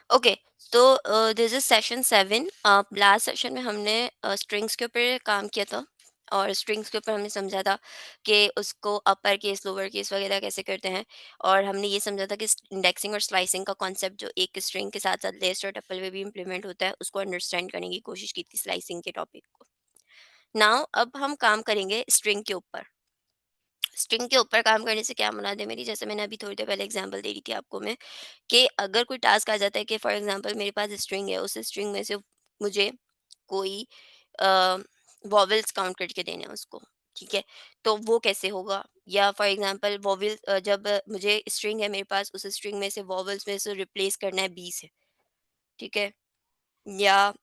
Okay, तो this is session 7। Last session में हमने स्ट्रिंग्स के ऊपर काम किया था, और स्ट्रिंग्स के ऊपर हमने समझा था कि उसको अपर केस लोअर केस वगैरह कैसे करते हैं। और हमने ये समझा था कि इंडेक्सिंग और स्लाइसिंग का कॉन्सेप्ट जो एक स्ट्रिंग के साथ साथ लिस्ट और टपल में भी इम्प्लीमेंट होता है, उसको अंडरस्टैंड करने की कोशिश की थी स्लाइसिंग के टॉपिक को। नाउ अब हम काम करेंगे स्ट्रिंग के ऊपर। स्ट्रिंग के ऊपर काम करने से क्या मुराद है मेरी, जैसे मैंने अभी थोड़ी देर पहले एग्जांपल दे रही थी आपको मैं, कि अगर कोई टास्क आ जाता है कि फॉर एग्जांपल मेरे पास स्ट्रिंग है, उस स्ट्रिंग में से मुझे कोई वॉवेल्स काउंट करके देने हैं उसको, ठीक है, तो वो कैसे होगा। या फॉर एग्जांपल वॉवेल, जब मुझे स्ट्रिंग है मेरे पास, उस स्ट्रिंग में से वॉवेल्स में से रिप्लेस करना है बी से, ठीक है। या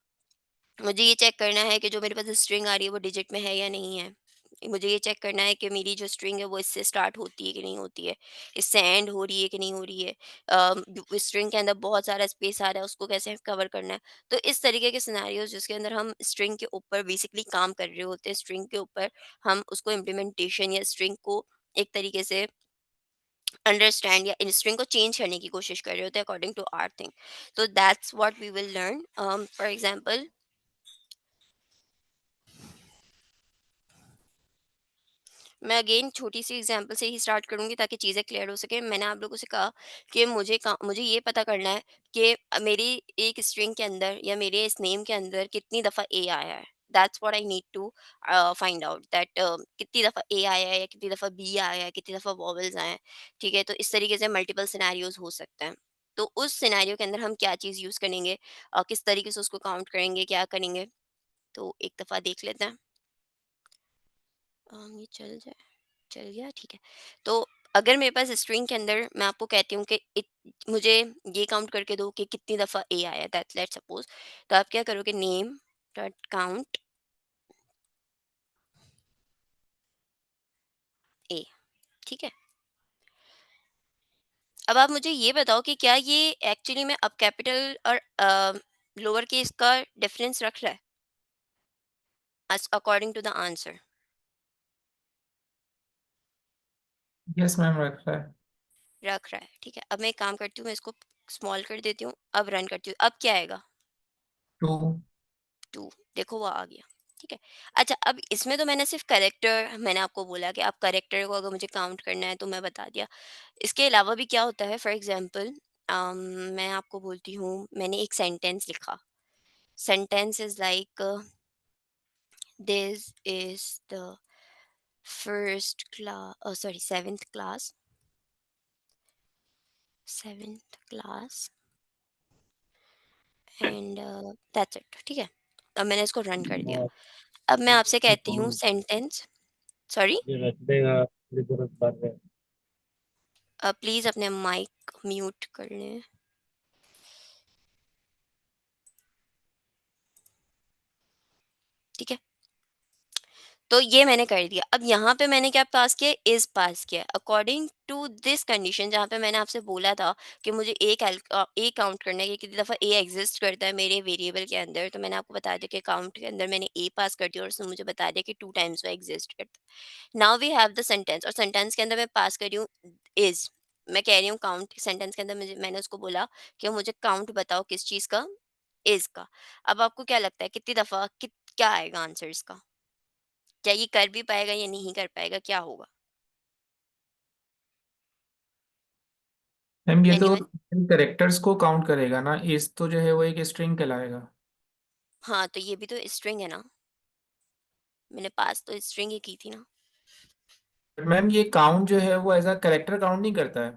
मुझे ये चेक करना है कि जो मेरे पास स्ट्रिंग आ रही है वो डिजिट में है या नहीं है। मुझे ये चेक करना है कि मेरी जो स्ट्रिंग है वो इससे स्टार्ट होती है कि नहीं होती है, इससे एंड हो रही है कि नहीं हो रही है। स्ट्रिंग के अंदर बहुत सारा स्पेस आ रहा है, उसको कैसे कवर करना है। तो इस तरीके के सिनेरियोज जिसके अंदर हम स्ट्रिंग के ऊपर बेसिकली काम कर रहे होते हैं, स्ट्रिंग के ऊपर हम उसको इम्प्लीमेंटेशन या स्ट्रिंग को एक तरीके से अंडरस्टैंड या इन स्ट्रिंग को चेंज करने की कोशिश कर रहे होते हैं अकॉर्डिंग टू आवर थिंग। तो that's what we will learn. For example, मैं अगेन छोटी सी एग्जांपल से ही स्टार्ट करूंगी ताकि चीज़ें क्लियर हो सके। मैंने आप लोगों से कहा कि मुझे ये पता करना है कि मेरी एक स्ट्रिंग के अंदर या मेरे इस नेम के अंदर कितनी दफ़ा ए आया है। That's what I need to find out that कितनी दफ़ा ए आया है या कितनी दफ़ा बी आया है, कितनी दफ़ा वॉवल्स आए हैं। ठीक है, तो इस तरीके से मल्टीपल सिनेरियोज हो सकते हैं। तो उस सिनेरियो के अंदर हम क्या चीज़ यूज़ करेंगे, किस तरीके से उसको काउंट करेंगे, क्या करेंगे, तो एक दफ़ा देख लेते हैं। ये चल गया, ठीक है। तो अगर मेरे पास स्ट्रिंग के अंदर मैं आपको कहती हूँ कि मुझे ये काउंट करके दो कि कितनी दफ़ा ए आया, दैट लेट सपोज, तो आप क्या करोगे, नेम डॉट काउंट ए, ठीक है। अब आप मुझे ये बताओ कि क्या ये एक्चुअली में अब कैपिटल और लोअर केस का डिफरेंस रख रहा है according to the answer. Yes ma'am, रख रहा है। रख रहा है, ठीक है। अब मैं एक काम करती हूँ, मैं इसको स्मॉल कर देती हूँ, अब रन करती हूँ, अब क्या आएगा, 2। 2। देखो वो आ गया, ठीक है। अच्छा, अब इसमें तो मैंने सिर्फ करेक्टर, मैंने आपको बोला कि आप करेक्टर को अगर मुझे काउंट करना है तो मैं बता दिया। इसके अलावा भी क्या होता है, फॉर एग्जांपल मैं आपको बोलती हूँ, मैंने एक सेंटेंस लिखा। Sentence is like, this is the first class, sorry, seventh class and that's it, ठीक है। अब मैंने इसको रन कर दिया। अब मैं आपसे कहती हूँ सेंटेंस, सॉरी, प्लीज अपने माइक म्यूट कर लें, ठीक है। तो ये मैंने कर दिया। अब यहाँ पे मैंने क्या पास किया, इज पास किया अकॉर्डिंग टू दिस कंडीशन, जहाँ पे मैंने आपसे बोला था कि मुझे ए काउंट करना है कि कितनी दफ़ा ए एग्जिस्ट करता है मेरे वेरिएबल के अंदर। तो मैंने आपको बता दिया कि काउंट के अंदर मैंने ए पास कर दिया और उसने मुझे बता दिया कि 2 टाइम्स वो एग्जिस्ट करता है। Now we have the sentence, और सेंटेंस के अंदर मैं पास कर रही हूँ इज। मैं कह रही हूँ काउंट, सेंटेंस के अंदर मैंने उसको बोला कि मुझे काउंट बताओ किस चीज़ का, इज का। अब आपको क्या लगता है कितनी दफ़ा क्या आएगा आंसर इसका, क्या ये कर भी पाएगा या नहीं कर पाएगा, क्या होगा? मैम ये तो एनीवन? कैरेक्टर्स को काउंट करेगा ना, इस तो जो है वो एक स्ट्रिंग कहलाएगा। हाँ, तो ये भी तो स्ट्रिंग है ना, मैंने पास तो स्ट्रिंग ही की थी ना। बट मैम ये काउंट जो है वो एज अ कैरेक्टर काउंट नहीं करता है।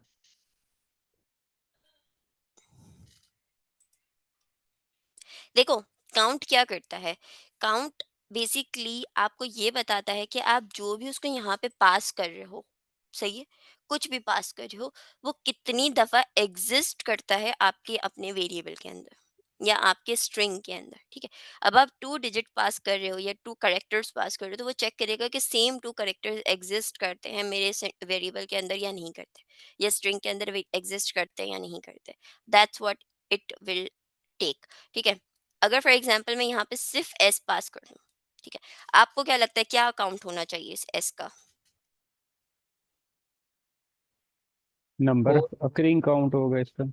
देखो, काउंट क्या करता है, काउंट बेसिकली आपको ये बताता है कि आप जो भी उसको यहाँ पे पास कर रहे हो, सही है, कुछ भी पास कर रहे हो, वो कितनी दफा एग्जिस्ट करता है आपके अपने वेरिएबल के अंदर या आपके स्ट्रिंग के अंदर, ठीक है। अब आप 2 डिजिट पास कर रहे हो या 2 करेक्टर्स पास कर रहे हो, तो वो चेक करेगा कि सेम 2 करेक्टर्स एग्जिस्ट करते हैं मेरे वेरिएबल के अंदर या नहीं करते, या स्ट्रिंग के अंदर एग्जिस्ट करते हैं या नहीं करते। That's what it will take, ठीक है। अगर फॉर एग्जांपल मैं यहाँ पे सिर्फ एस पास कर दूं, ठीक है, आपको क्या लगता है क्या काउंट होना चाहिए इस एस का? Number four. अकरिंग काउंट होगा इसका।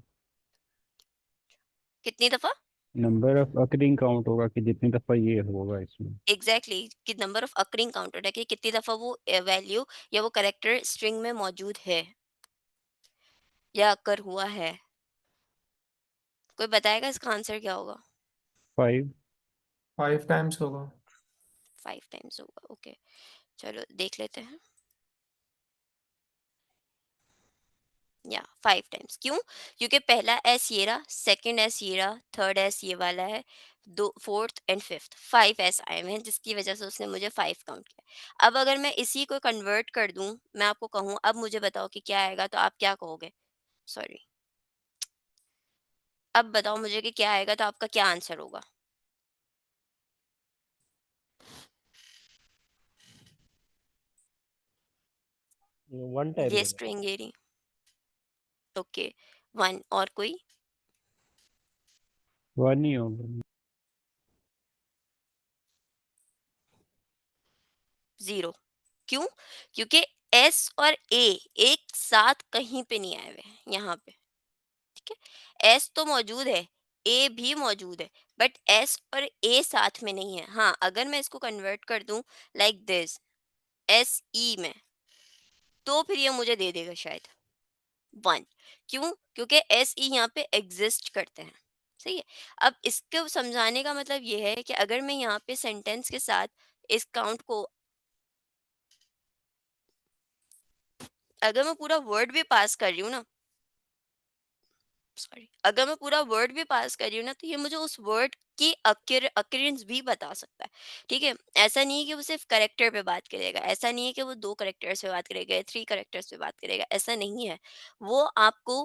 कितनी दफ़ा? नंबर ऑफ अकरिंग काउंट होगा कि जितनी दफा ये होगा इसमें। एग्ज़ैक्टली कि नंबर ऑफ अकरिंग काउंटेड है कि कितनी दफ़ा वो वैल्यू या वो कैरेक्टर स्ट्रिंग में मौजूद है या अकर हुआ है। कोई बताएगा इसका आंसर क्या होगा? 5। 5 टाइम्स होगा। 5 टाइम्स होगा, ओके। चलो देख लेते हैं। या 5 टाइम्स क्यों? क्योंकि पहला एस ये रहा, सेकंड एस ये रहा, थर्ड एस ये वाला है, दो फोर्थ एंड फिफ्थ 5 एस आए हुए हैं, जिसकी वजह से उसने मुझे 5 काउंट किया। अब अगर मैं इसी को कन्वर्ट कर दूं, मैं आपको कहूं अब मुझे बताओ कि क्या आएगा, तो आप क्या कहोगे? सॉरी, अब बताओ मुझे कि क्या आएगा, तो आपका क्या आंसर होगा? 1 टाइम ये होगा। स्ट्रिंग ये रही, ओके। 1 और कोई? 1 ही होगा। 0। क्यों? क्योंकि एस और ए एक साथ कहीं पे नहीं आए हुए हैं यहाँ पे, ठीक है? एस तो मौजूद है, ए भी मौजूद है, बट एस और ए साथ में नहीं है। हाँ, अगर मैं इसको कन्वर्ट कर दूं लाइक दिस, एस ई में, तो फिर ये मुझे दे देगा शायद 1। क्यों? क्योंकि एस ई यहाँ पे एग्जिस्ट करते हैं। सही है। अब इसको समझाने का मतलब ये है कि अगर मैं यहाँ पे सेंटेंस के साथ इस काउंट को, अगर मैं पूरा वर्ड भी पास कर रही हूँ ना, सॉरी, अगर मैं पूरा वर्ड भी पास कर रही हूँ ना, तो ये मुझे उस वर्ड की अक्रेंस भी बता सकता है। ठीक है, ऐसा नहीं है कि वो सिर्फ करेक्टर पे बात करेगा, ऐसा नहीं है कि वो 2 करेक्टर्स पे बात करेगा या 3 करेक्टर्स पे बात करेगा, ऐसा नहीं है। वो आपको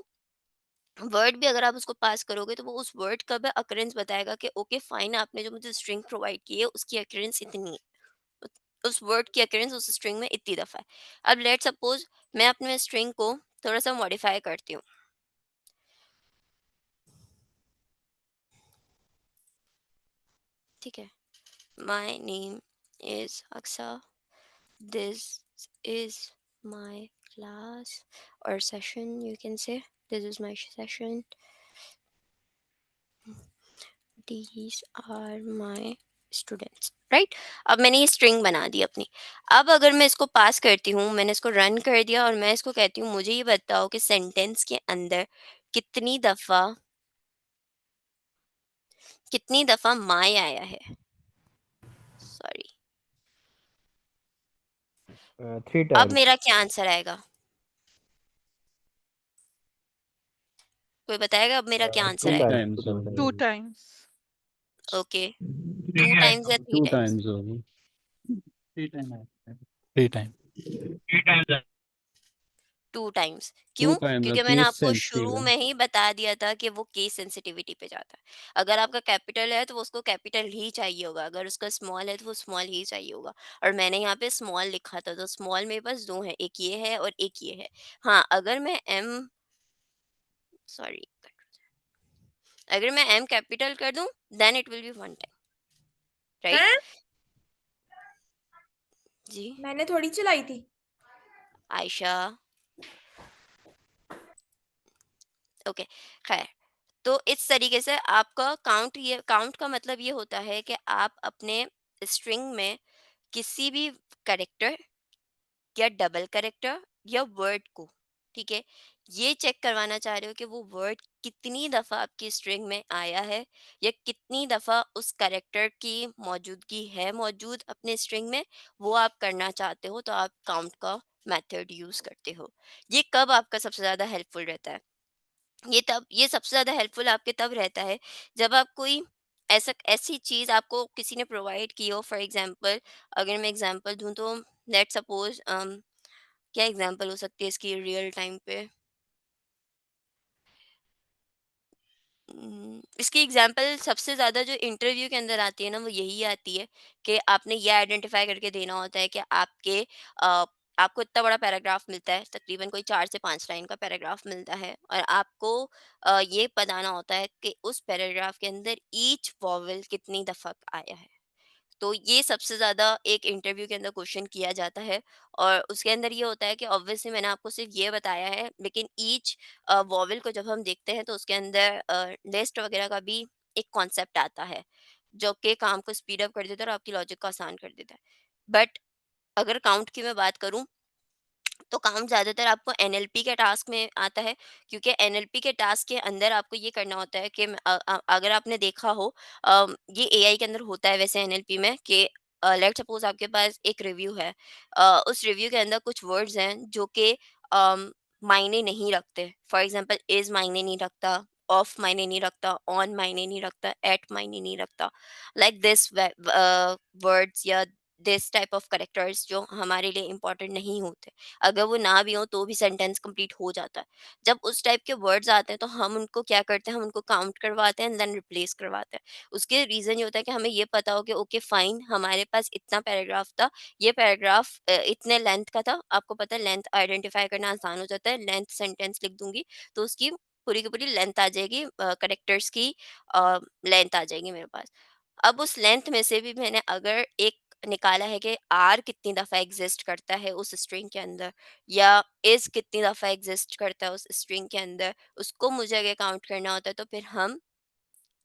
वर्ड भी अगर आप उसको पास करोगे, तो वो उस वर्ड का भी अक्रेंस बताएगा कि ओके फाइन, आपने जो मुझे स्ट्रिंग प्रोवाइड की है उसकी अक्रेंस इतनी है, उस वर्ड की अक्रेंस उस स्ट्रिंग में इतनी दफा है। अब लेट सपोज मैं अपने स्ट्रिंग को थोड़ा सा मॉडिफाई करती हूँ। ठीक है, My name is Aksa. This is my class or session, you can say. This is my session. These are my students. Right, अब मैंने ये स्ट्रिंग बना दी अपनी। अब अगर मैं इसको पास करती हूँ, मैंने इसको रन कर दिया और मैं इसको कहती हूँ मुझे ये बताओ कि सेंटेंस के अंदर कितनी दफा कितनी दफा माय आया है। सॉरी, 3 अब टाइम्स। मेरा क्या आंसर आएगा? कोई बताएगा अब मेरा क्या आंसर 2 आएगा? टाइम्स होगा। 2 times. ओके, 2 टाइम्स या थ्री 2 टाइम्स? टाइम्स होगी। 3 time है। 3 time. 2 टाइम्स 2 क्यों? टाइम्स क्योंकि मैंने केस आपको सेंसिटिव शुरू है। में ही बता दिया था कि वो केस सेंसिटिविटी पे जाता है। अगर आपका कैपिटल है तो वो उसको कैपिटल ही चाहिए होगा, अगर उसका स्मॉल है तो वो स्मॉल ही चाहिए होगा। और मैंने यहाँ पे स्मॉल लिखा था, तो स्मॉल मेरे पास दो है, एक ये है और एक ये है। हाँ, अगर मैं एम, सॉरी, अगर मैं एम कैपिटल कर दूं, then it will be 1 time, right? हैं? जी, मैंने थोड़ी चलाई थी। आयशा, ओके, खैर। तो इस तरीके से आपका काउंट, ये काउंट का मतलब ये होता है कि आप अपने स्ट्रिंग में किसी भी करेक्टर या डबल करेक्टर या वर्ड को, ठीक है, ये चेक करवाना चाह रहे हो कि वो वर्ड कितनी दफा आपकी स्ट्रिंग में आया है या कितनी दफा उस करेक्टर की मौजूदगी है मौजूद अपने स्ट्रिंग में, वो आप करना चाहते हो, तो आप काउंट का मेथड यूज करते हो। ये कब आपका सबसे ज्यादा हेल्पफुल रहता है? ये सबसे ज़्यादा हेल्पफुल आपके तब रहता है जब आप कोई ऐसी चीज़ आपको किसी ने प्रोवाइड की हो। फॉर एग्जांपल, अगर मैं एग्जांपल दूं तो लेट सपोज, क्या एग्जांपल हो सकती है इसकी रियल टाइम पे? इसकी एग्जांपल सबसे ज़्यादा जो इंटरव्यू के अंदर आती है ना, वो यही आती है कि आपने ये आइडेंटिफाई करके देना होता है कि आपको इतना बड़ा पैराग्राफ मिलता है, तकरीबन कोई 4 से 5 लाइन का पैराग्राफ मिलता है, और आपको ये बताना होता है कि उस पैराग्राफ के अंदर ईच वॉवल कितनी दफ़ा आया है। तो ये सबसे ज़्यादा एक इंटरव्यू के अंदर क्वेश्चन किया जाता है। और उसके अंदर ये होता है कि ऑब्वियसली मैंने आपको सिर्फ ये बताया है, लेकिन ईच वॉवेल को जब हम देखते हैं तो उसके अंदर लिस्ट वगैरह का भी एक कॉन्सेप्ट आता है, जो कि काम को स्पीड अप कर देता है और आपकी लॉजिक को आसान कर देता है। बट अगर काउंट की मैं बात करूं, तो काम ज़्यादातर आपको एनएलपी के टास्क में आता है, क्योंकि एनएलपी के टास्क के अंदर आपको ये करना होता है कि अगर आपने देखा हो, ये एआई के अंदर होता है वैसे एनएलपी में, कि लेट सपोज आपके पास एक रिव्यू है, उस रिव्यू के अंदर कुछ वर्ड्स हैं जो कि मायने नहीं रखते। फॉर एग्जांपल इज मायने नहीं रखता, ऑफ मायने नहीं रखता, ऑन मायने नहीं रखता, एट मायने नहीं रखता, लाइक दिस वर्ड्स या दिस टाइप ऑफ करेक्टर्स जो हमारे लिए इंपॉर्टेंट नहीं होते, अगर वो ना भी हो तो भी सेंटेंस कंप्लीट हो जाता है। जब उस टाइप के वर्ड्स आते हैं तो हम उनको क्या करते हैं, हम उनको काउंट करवाते हैं एंड देन रिप्लेस करवाते हैं। उसके रीज़न ये होता है कि हमें ये पता हो कि ओके फाइन, हमारे पास इतना पैराग्राफ था, ये पैराग्राफ इतने लेंथ का था। आपको पता है लेंथ आइडेंटिफाई करना आसान हो जाता है, लेंथ सेंटेंस लिख दूँगी तो उसकी पूरी की पूरी लेंथ आ जाएगी, कैरेक्टर्स की लेंथ आ जाएगी मेरे पास। अब उस लेंथ में से भी मैंने अगर एक निकाला है कि आर कितनी दफ़ा एग्जिस्ट करता है उस स्ट्रिंग के अंदर, या इज़ कितनी दफ़ा एग्जिस्ट करता है उस स्ट्रिंग के अंदर, उसको मुझे अगर काउंट करना होता है तो फिर हम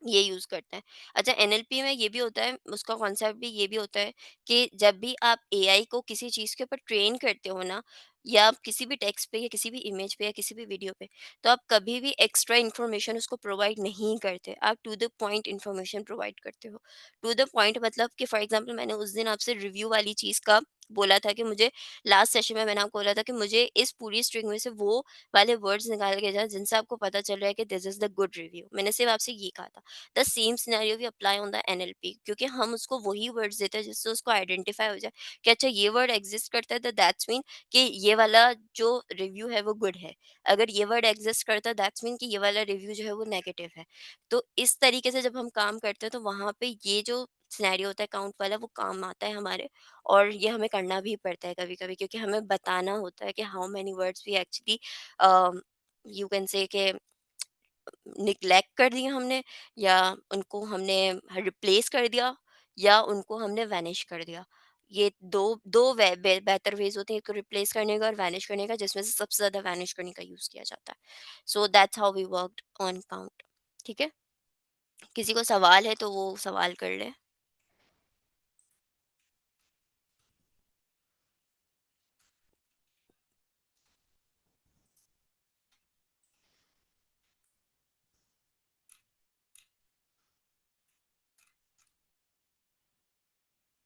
ये यूज़ करते हैं। अच्छा, एनएलपी में ये भी होता है, उसका कॉन्सेप्ट भी ये भी होता है कि जब भी आप एआई को किसी चीज़ के ऊपर ट्रेन करते हो ना, या आप किसी भी टेक्स्ट पे या किसी भी इमेज पे या किसी भी वीडियो पे, तो आप कभी भी एक्स्ट्रा इन्फॉर्मेशन उसको प्रोवाइड नहीं करते। आप to the point information provide करते हो। टू द पॉइंट मतलब कि फॉर एग्ज़ाम्पल मैंने उस दिन आपसे रिव्यू वाली चीज़ का बोला था कि मुझे लास्ट सेशन में मैंने आपको बोला था कि मुझे इस पूरी स्ट्रिंग में से वो वाले वर्ड्स निकाल के जाएँ जिनसे आपको पता चल रहा है कि this is the good review. मैंने सिर्फ़ आपसे ये कहा था। The same scenario we apply on the NLP, क्योंकि हम उसको वही वर्ड्स देते हैं जिससे उसको आइडेंटिफाई हो जाए कि अच्छा ये वर्ड एग्जिस्ट करता है, तो दैट्स मीन कि ये वाला जो रिव्यू है वो गुड है। अगर ये वर्ड एग्जिस्ट करता है दैट्स मीन कि ये वाला रिव्यू जो है वो नेगेटिव है। तो इस तरीके से जब हम काम करते हैं तो वहाँ पे ये जो सिनेरियो होता है काउंट वाला, वो काम आता है हमारे। और ये हमें करना भी पड़ता है कभी कभी, क्योंकि हमें बताना होता है कि how many words we actually you can say कि निग्लेक्ट कर दिया हमने, या उनको हमने रिप्लेस कर दिया, या उनको हमने वैनिश कर दिया। ये दो दो बेहतर वेज होते हैं, एक तो रिप्लेस करने का और वैनिश करने का, जिसमें से सबसे ज्यादा वैनिश करने का यूज किया जाता है। So that's how we worked on count. ठीक है, किसी को सवाल है तो वो सवाल कर ले।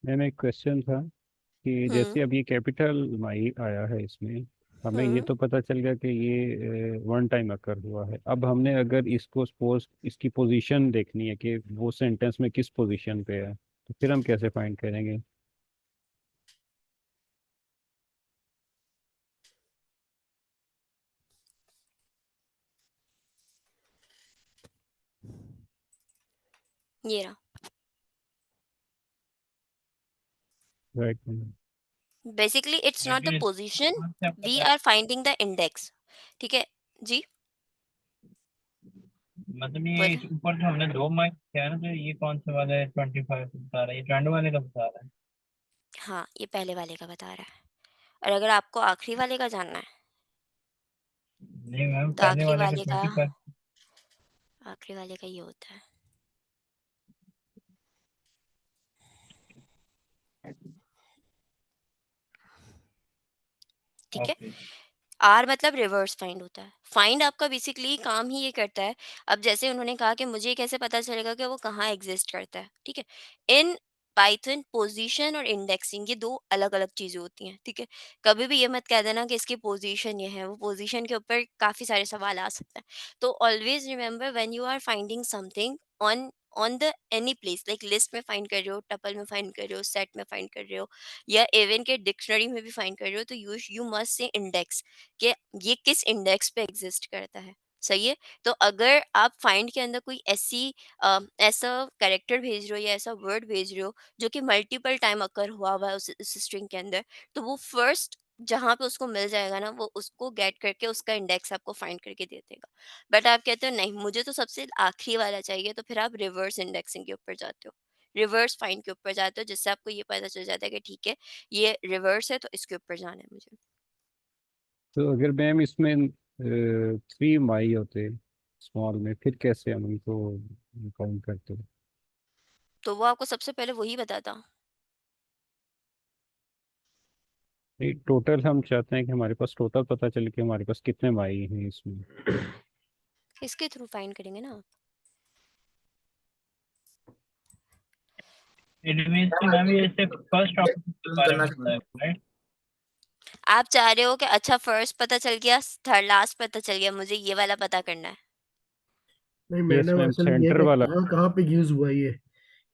मैम एक क्वेश्चन था कि हम्म। जैसे अब ये कैपिटल माई आया है इसमें, हमें ये हम्म। तो पता चल गया कि ये वन टाइम अकर हुआ है। अब हमने अगर इसको सपोज इसकी पोजीशन देखनी है कि वो सेंटेंस में किस पोजीशन पे है, तो फिर हम कैसे फाइंड करेंगे? ये रहा। Right. Basically it's not the लेकिन पोजीशन, इसका क्या वी पता आर फाइंडिंग द इंडेक्स। ठीक है जी। मतलब ये बोले। इस ऊपर जो हमने दो मार्क किया है ना, तो ये कौन से वाले 25 बता रहा है, ये ट्रेंड वाले का बता रहा है? हाँ, ये पहले वाले का बता रहा है। और अगर आपको आखिरी वाले का जानना है, नहीं मैम, तो पहले वाले का 25। आखिरी वाले का ये होता है। ठीक है। ओके। आर मतलब रिवर्स फाइंड होता है। फाइंड आपका बेसिकली काम ही ये करता है। अब जैसे उन्होंने कहा कि मुझे कैसे पता चलेगा कि वो कहाँ एग्जिस्ट करता है। ठीक है, इन पाइथन पोजीशन और इंडेक्सिंग ये दो अलग अलग चीजें होती हैं। ठीक है, कभी भी ये मत कह देना कि इसकी पोजीशन ये है, वो पोजीशन के ऊपर काफी सारे सवाल आ सकते हैं। तो always remember when you are finding something on on the any place, like list में फाइंड कर रहे हो, टपल में फाइंड कर रहे हो, सेट में फाइंड कर रहे हो, या इवन के डिक्शनरी में भी फाइंड कर रहे हो, तो यू मस्ट से इंडेक्स, कि ये किस इंडेक्स पे एग्जिस्ट करता है। सही है। तो अगर आप फाइंड के अंदर कोई ऐसा कैरेक्टर भेज रहे हो या ऐसा वर्ड भेज रहे हो जो कि मल्टीपल टाइम अकर हुआ हुआ है उस स्ट्रिंग के अंदर, तो वो फर्स्ट जहां पे उसको मिल जाएगा ना, वो उसको गेट करके उसका इंडेक्स आपको फाइंड करके दे देगा। बट आप कहते हो नहीं, मुझे तो सबसे आखिरी वाला चाहिए, तो फिर आप रिवर्स इंडेक्सिंग के ऊपर जाते हो रिवर्स फाइंड के ऊपर जाते हो, जिससे आपको ये पता चल जाता है कि ठीक है ये रिवर्स है तो इसके ऊपर जाना है मुझे। तो अगर मैम इसमें 3 माई होते स्मॉल में, फिर कैसे हम उनको काउंट करते हैं? तो वो आपको सबसे पहले वही बताता। नहीं, टोटल हम चाहते हैं कि हमारे पास टोटल पता चले कि हमारे पास कितने माई हैं इसमें। इसके थ्रू फाइंड करेंगे ना आप। इट मींस कि मैम ये सिर्फ फर्स्ट ऑप्शन के बारे करना में होता है, चाहूंगा। राइट? आप चाह रहे हो कि अच्छा फर्स्ट पता चल गया, थर्ड लास्ट पता चल गया, मुझे ये वाला पता करना है। नहीं, यस मैंने मैम, असल ये है सेंटर कि वाला। कहाँ कहाँ पे यूज हुआ ये,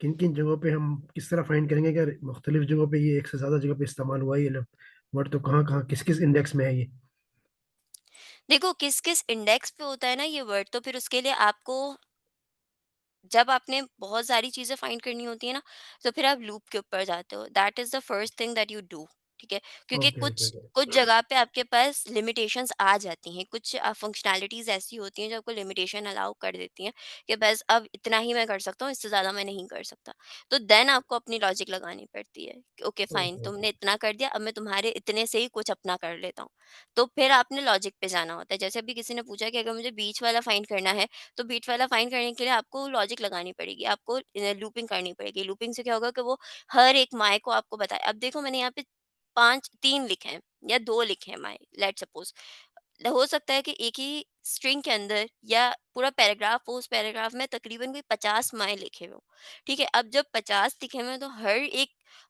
किन किन जगहों पे हम किस तरह फाइंड करेंगे कि मुख्तलिफ जगहों पे ये एक से ज्यादा जगह पे इस्तेमाल हुआ है ये वर्ड, तो कहाँ कहाँ किस किस इंडेक्स में है ये। देखो किस किस इंडेक्स पे होता है ना ये वर्ड, तो फिर उसके लिए आपको जब आपने बहुत सारी चीजें फाइंड करनी होती है ना, तो फिर आप लूप के ऊपर जाते हो। That is the first thing that you do. ठीक है, क्योंकि ओके ओके कुछ ओके। कुछ जगह पे आपके पास लिमिटेशंस आ जाती हैं, कुछ फंक्शनैलिटीज ऐसी होती हैं जो आपको लिमिटेशन अलाउ कर देती हैं कि बस अब इतना ही मैं कर सकता हूँ, इससे ज्यादा मैं नहीं कर सकता। तो देन आपको अपनी लॉजिक लगानी पड़ती है कि ओके फाइन, ओके ओके। तुमने इतना कर दिया, अब मैं तुम्हारे इतने से ही कुछ अपना कर लेता हूँ। तो फिर आपने लॉजिक पे जाना होता है। जैसे अभी किसी ने पूछा कि अगर मुझे बीच वाला फाइंड करना है, तो बीट वाला फाइंड करने के लिए आपको लॉजिक लगानी पड़ेगी, आपको लूपिंग करनी पड़ेगी। लूपिंग से क्या होगा कि वो हर एक माए को आपको बताए। अब देखो मैंने यहाँ पे 3 लिखे हैं या 2 लिखे हैं माए, लेट्स सपोज। हो सकता है कि एक ही स्ट्रिंग के अंदर या पूरा पैराग्राफ हो, उस पैराग्राफ में तकरीबन कोई 50 माए लिखे हुए हो। ठीक है, अब जब 50 लिखे हुए हैं तो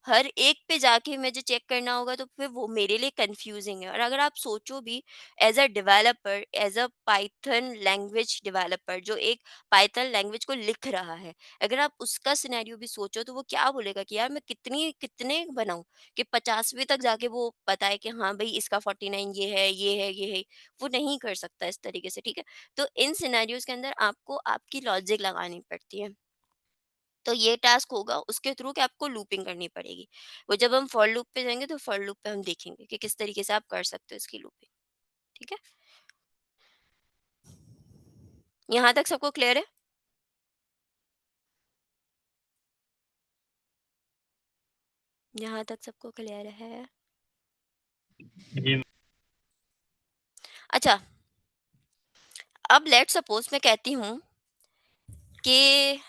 हर एक पे जाके मुझे चेक करना होगा, तो फिर वो मेरे लिए कंफ्यूजिंग है। और अगर आप सोचो भी as a developer, as a Python language developer जो एक पाइथन लैंग्वेज को लिख रहा है, अगर आप उसका सिनेरियो भी सोचो तो वो क्या बोलेगा कि यार मैं कितने बनाऊं कि 50वीं तक जाके वो बताए कि हाँ भाई इसका 49 ये है ये है ये है। वो नहीं कर सकता इस तरीके से। ठीक है, तो इन सिनेरियोज के अंदर आपको आपकी लॉजिक लगानी पड़ती है। तो ये टास्क होगा उसके थ्रू कि आपको लूपिंग करनी पड़ेगी। वो जब हम फॉर लूप पे जाएंगे तो फॉर लूप पे हम देखेंगे कि किस तरीके से आप कर सकते हो इसकी लूपिंग। ठीक है, यहाँ तक सबको क्लियर है? यहाँ तक सबको क्लियर है? जी अच्छा, अब लेट सपोज मैं कहती हूँ कि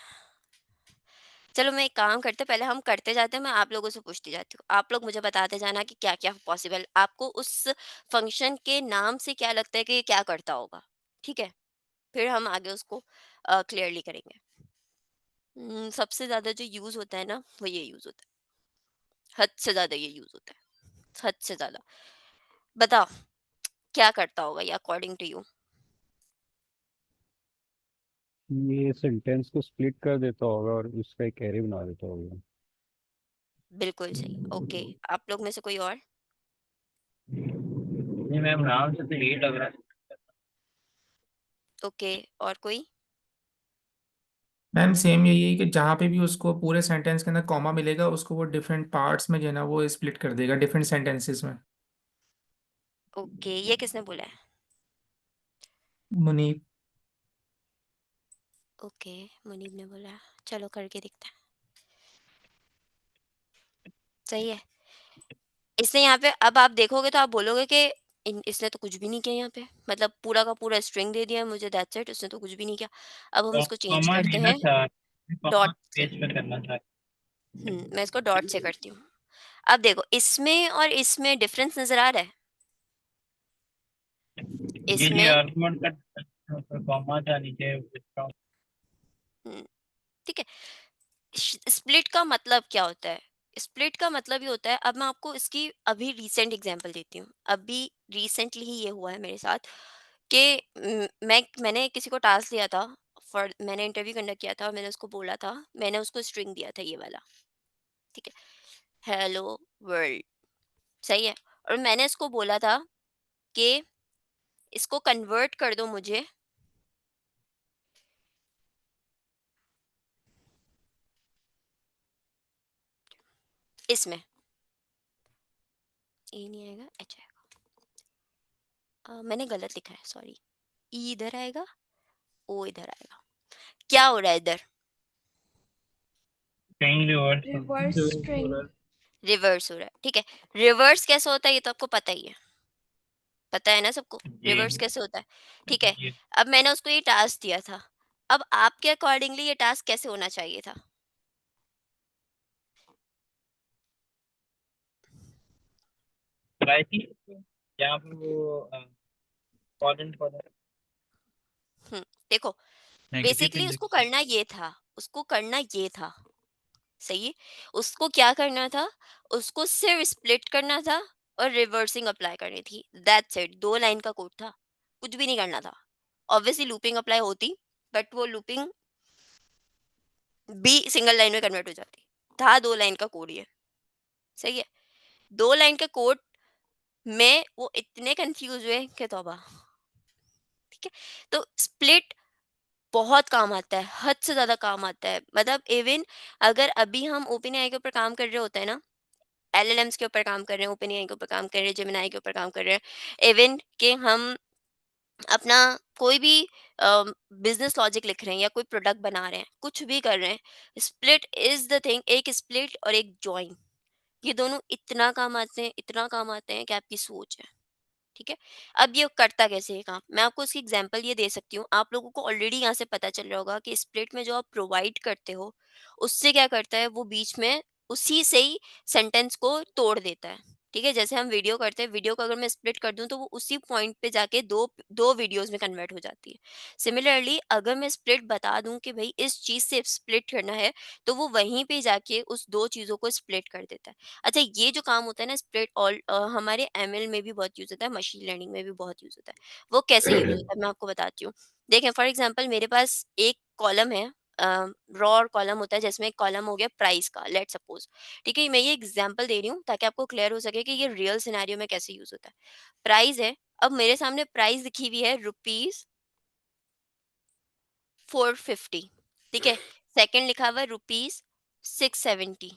चलो मैं एक काम करते, पहले हम करते जाते हैं, मैं आप लोगों से पूछती जाती हूँ, आप लोग मुझे बताते जाना कि क्या क्या पॉसिबल आपको उस फंक्शन के नाम से क्या लगता है कि ये क्या करता होगा। ठीक है, फिर हम आगे उसको क्लियरली करेंगे। सबसे ज्यादा जो यूज होता है ना वो ये यूज होता है, हद से ज्यादा ये यूज होता है, हद से ज्यादा। बताओ क्या करता होगा ये अकॉर्डिंग टू यू? ये सेंटेंस को स्प्लिट कर देता होगा और उसका एक एरे बना देता होगा। बिल्कुल सही। ओके, आप लोग में से कोई और? जी मैम, नाम से तो यही लग रहा है। ओके, और कोई? मैम सेम यही है कि जहाँ पे भी उसको पूरे सेंटेंस के अंदर कॉमा मिलेगा उसको वो डिफरेंट पार्ट्स में जो है ना वो स्प्लिट कर देगा डिफरेंट सेंटेंसेस में। ओके, ये किसने बोला है? मुनीब। ओके, मुनीब ने बोला है। चलो करके दिखता है। सही है। इसने यहाँ पे अब आप देखोगे तो आप बोलोगे कि इसने तो कुछ भी नहीं किया यहाँ पे, मतलब पूरा का पूरा स्ट्रिंग दे दिया है मुझे, दैट्स इट, उसने तो कुछ भी नहीं किया। अब हम इसको चेंज कॉमा करते नहीं ना हैं था, कॉमा डॉट से। पेज पे करना था। मैं इसको डॉट से करती हूँ। अब देखो इसमें और इसमें डिफरेंस नजर आ रहा है। जी जी, इसमें आर्गुमेंट का कॉमा था नीचे। हम्म, ठीक है। स्प्लिट का मतलब क्या होता है? स्प्लिट का मतलब ये होता है, अब मैं आपको इसकी अभी रीसेंट एग्जांपल देती हूँ। अभी रिसेंटली ही ये हुआ है मेरे साथ कि मैंने किसी को टास्क दिया था, फॉर मैंने इंटरव्यू कंडक्ट किया था और मैंने उसको बोला था, मैंने उसको स्ट्रिंग दिया था ये वाला। ठीक है, हेलो वर्ल्ड। सही है, और मैंने इसको बोला था कि इसको कन्वर्ट कर दो मुझे इसमें। ए नहीं आएगा, एच आएगा। मैंने गलत लिखा है, सॉरी। ई इधर आएगा, ओ इधर आएगा। क्या हो रहा है इधर? स्ट्रिंग रिवर्स रिवर्स हो स्ट्रिंग। रहा है। रिवर्स हो रहा है, ठीक है। रिवर्स कैसे होता है ये तो आपको पता ही है, पता है ना सबको, जी रिवर्स कैसे होता है, ठीक है। जी अब मैंने उसको ये टास्क दिया था, अब आपके अकॉर्डिंगली ये टास्क कैसे होना चाहिए था? ट्राई थी यहाँ पे वो फॉरेन फॉरेन देखो, नेगेटिव बेसिकली उसको इंडेक्स। करना ये था, उसको करना ये था, सही है। उसको क्या करना था, उसको सिर्फ स्प्लिट करना था और रिवर्सिंग अप्लाई करनी थी, दैट्स इट। 2 लाइन का कोड था, कुछ भी नहीं करना था। ऑब्वियसली लूपिंग अप्लाई होती, बट वो लूपिंग भी सिंगल लाइन में कन्वर्ट हो जाती। था 2 लाइन का कोड ये, सही है। 2 लाइन का कोड में वो इतने कंफ्यूज हुए कि तौबा, ठीक है। तो स्प्लिट बहुत काम आता है, हद से ज्यादा काम आता है। मतलब इवन अगर अभी हम ओपन एआई के ऊपर काम कर रहे होते हैं ना, एलएलएम्स के ऊपर काम कर रहे हैं, ओपन एआई के ऊपर काम कर रहे हैं, जेमिनाई के ऊपर काम कर रहे हैं, इवन कि हम अपना कोई भी बिजनेस लॉजिक लिख रहे हैं या कोई प्रोडक्ट बना रहे हैं, कुछ भी कर रहे हैं, स्प्लिट इज द थिंग। एक स्प्लिट और एक जॉइन, ये दोनों इतना काम आते हैं, इतना काम आते हैं कि आपकी सोच है, ठीक है। अब ये करता कैसे है काम, मैं आपको इसकी एग्जांपल ये दे सकती हूँ। आप लोगों को ऑलरेडी यहाँ से पता चल रहा होगा कि स्प्लिट में जो आप प्रोवाइड करते हो, उससे क्या करता है, वो बीच में उसी से ही सेंटेंस को तोड़ देता है, ठीक है। जैसे हम वीडियो करते हैं, वीडियो को अगर मैं स्प्लिट कर दूं तो वो उसी पॉइंट पे जाके दो दो वीडियोस में कन्वर्ट हो जाती है। सिमिलरली अगर मैं स्प्लिट बता दूं कि भाई इस चीज से स्प्लिट करना है, तो वो वहीं पे जाके उस दो चीजों को स्प्लिट कर देता है। अच्छा, ये जो काम होता है ना स्प्लिट, ऑल हमारे एमएल में भी बहुत यूज होता है, मशीन लर्निंग में भी बहुत यूज होता है। वो कैसे यूज होता है मैं आपको बताती हूँ। देखें, फॉर एग्जांपल मेरे पास एक कॉलम है, रॉ कॉलम होता है, जिसमें एक कॉलम हो गया प्राइस का, लेट सपोज, ठीक है। मैं ये एग्जांपल दे रही हूँ ताकि आपको क्लियर हो सके कि ये रियल सिनेरियो में कैसे यूज होता है। प्राइस है, अब मेरे सामने प्राइस लिखी हुई है ₹450, ठीक है। सेकंड लिखा हुआ है ₹670,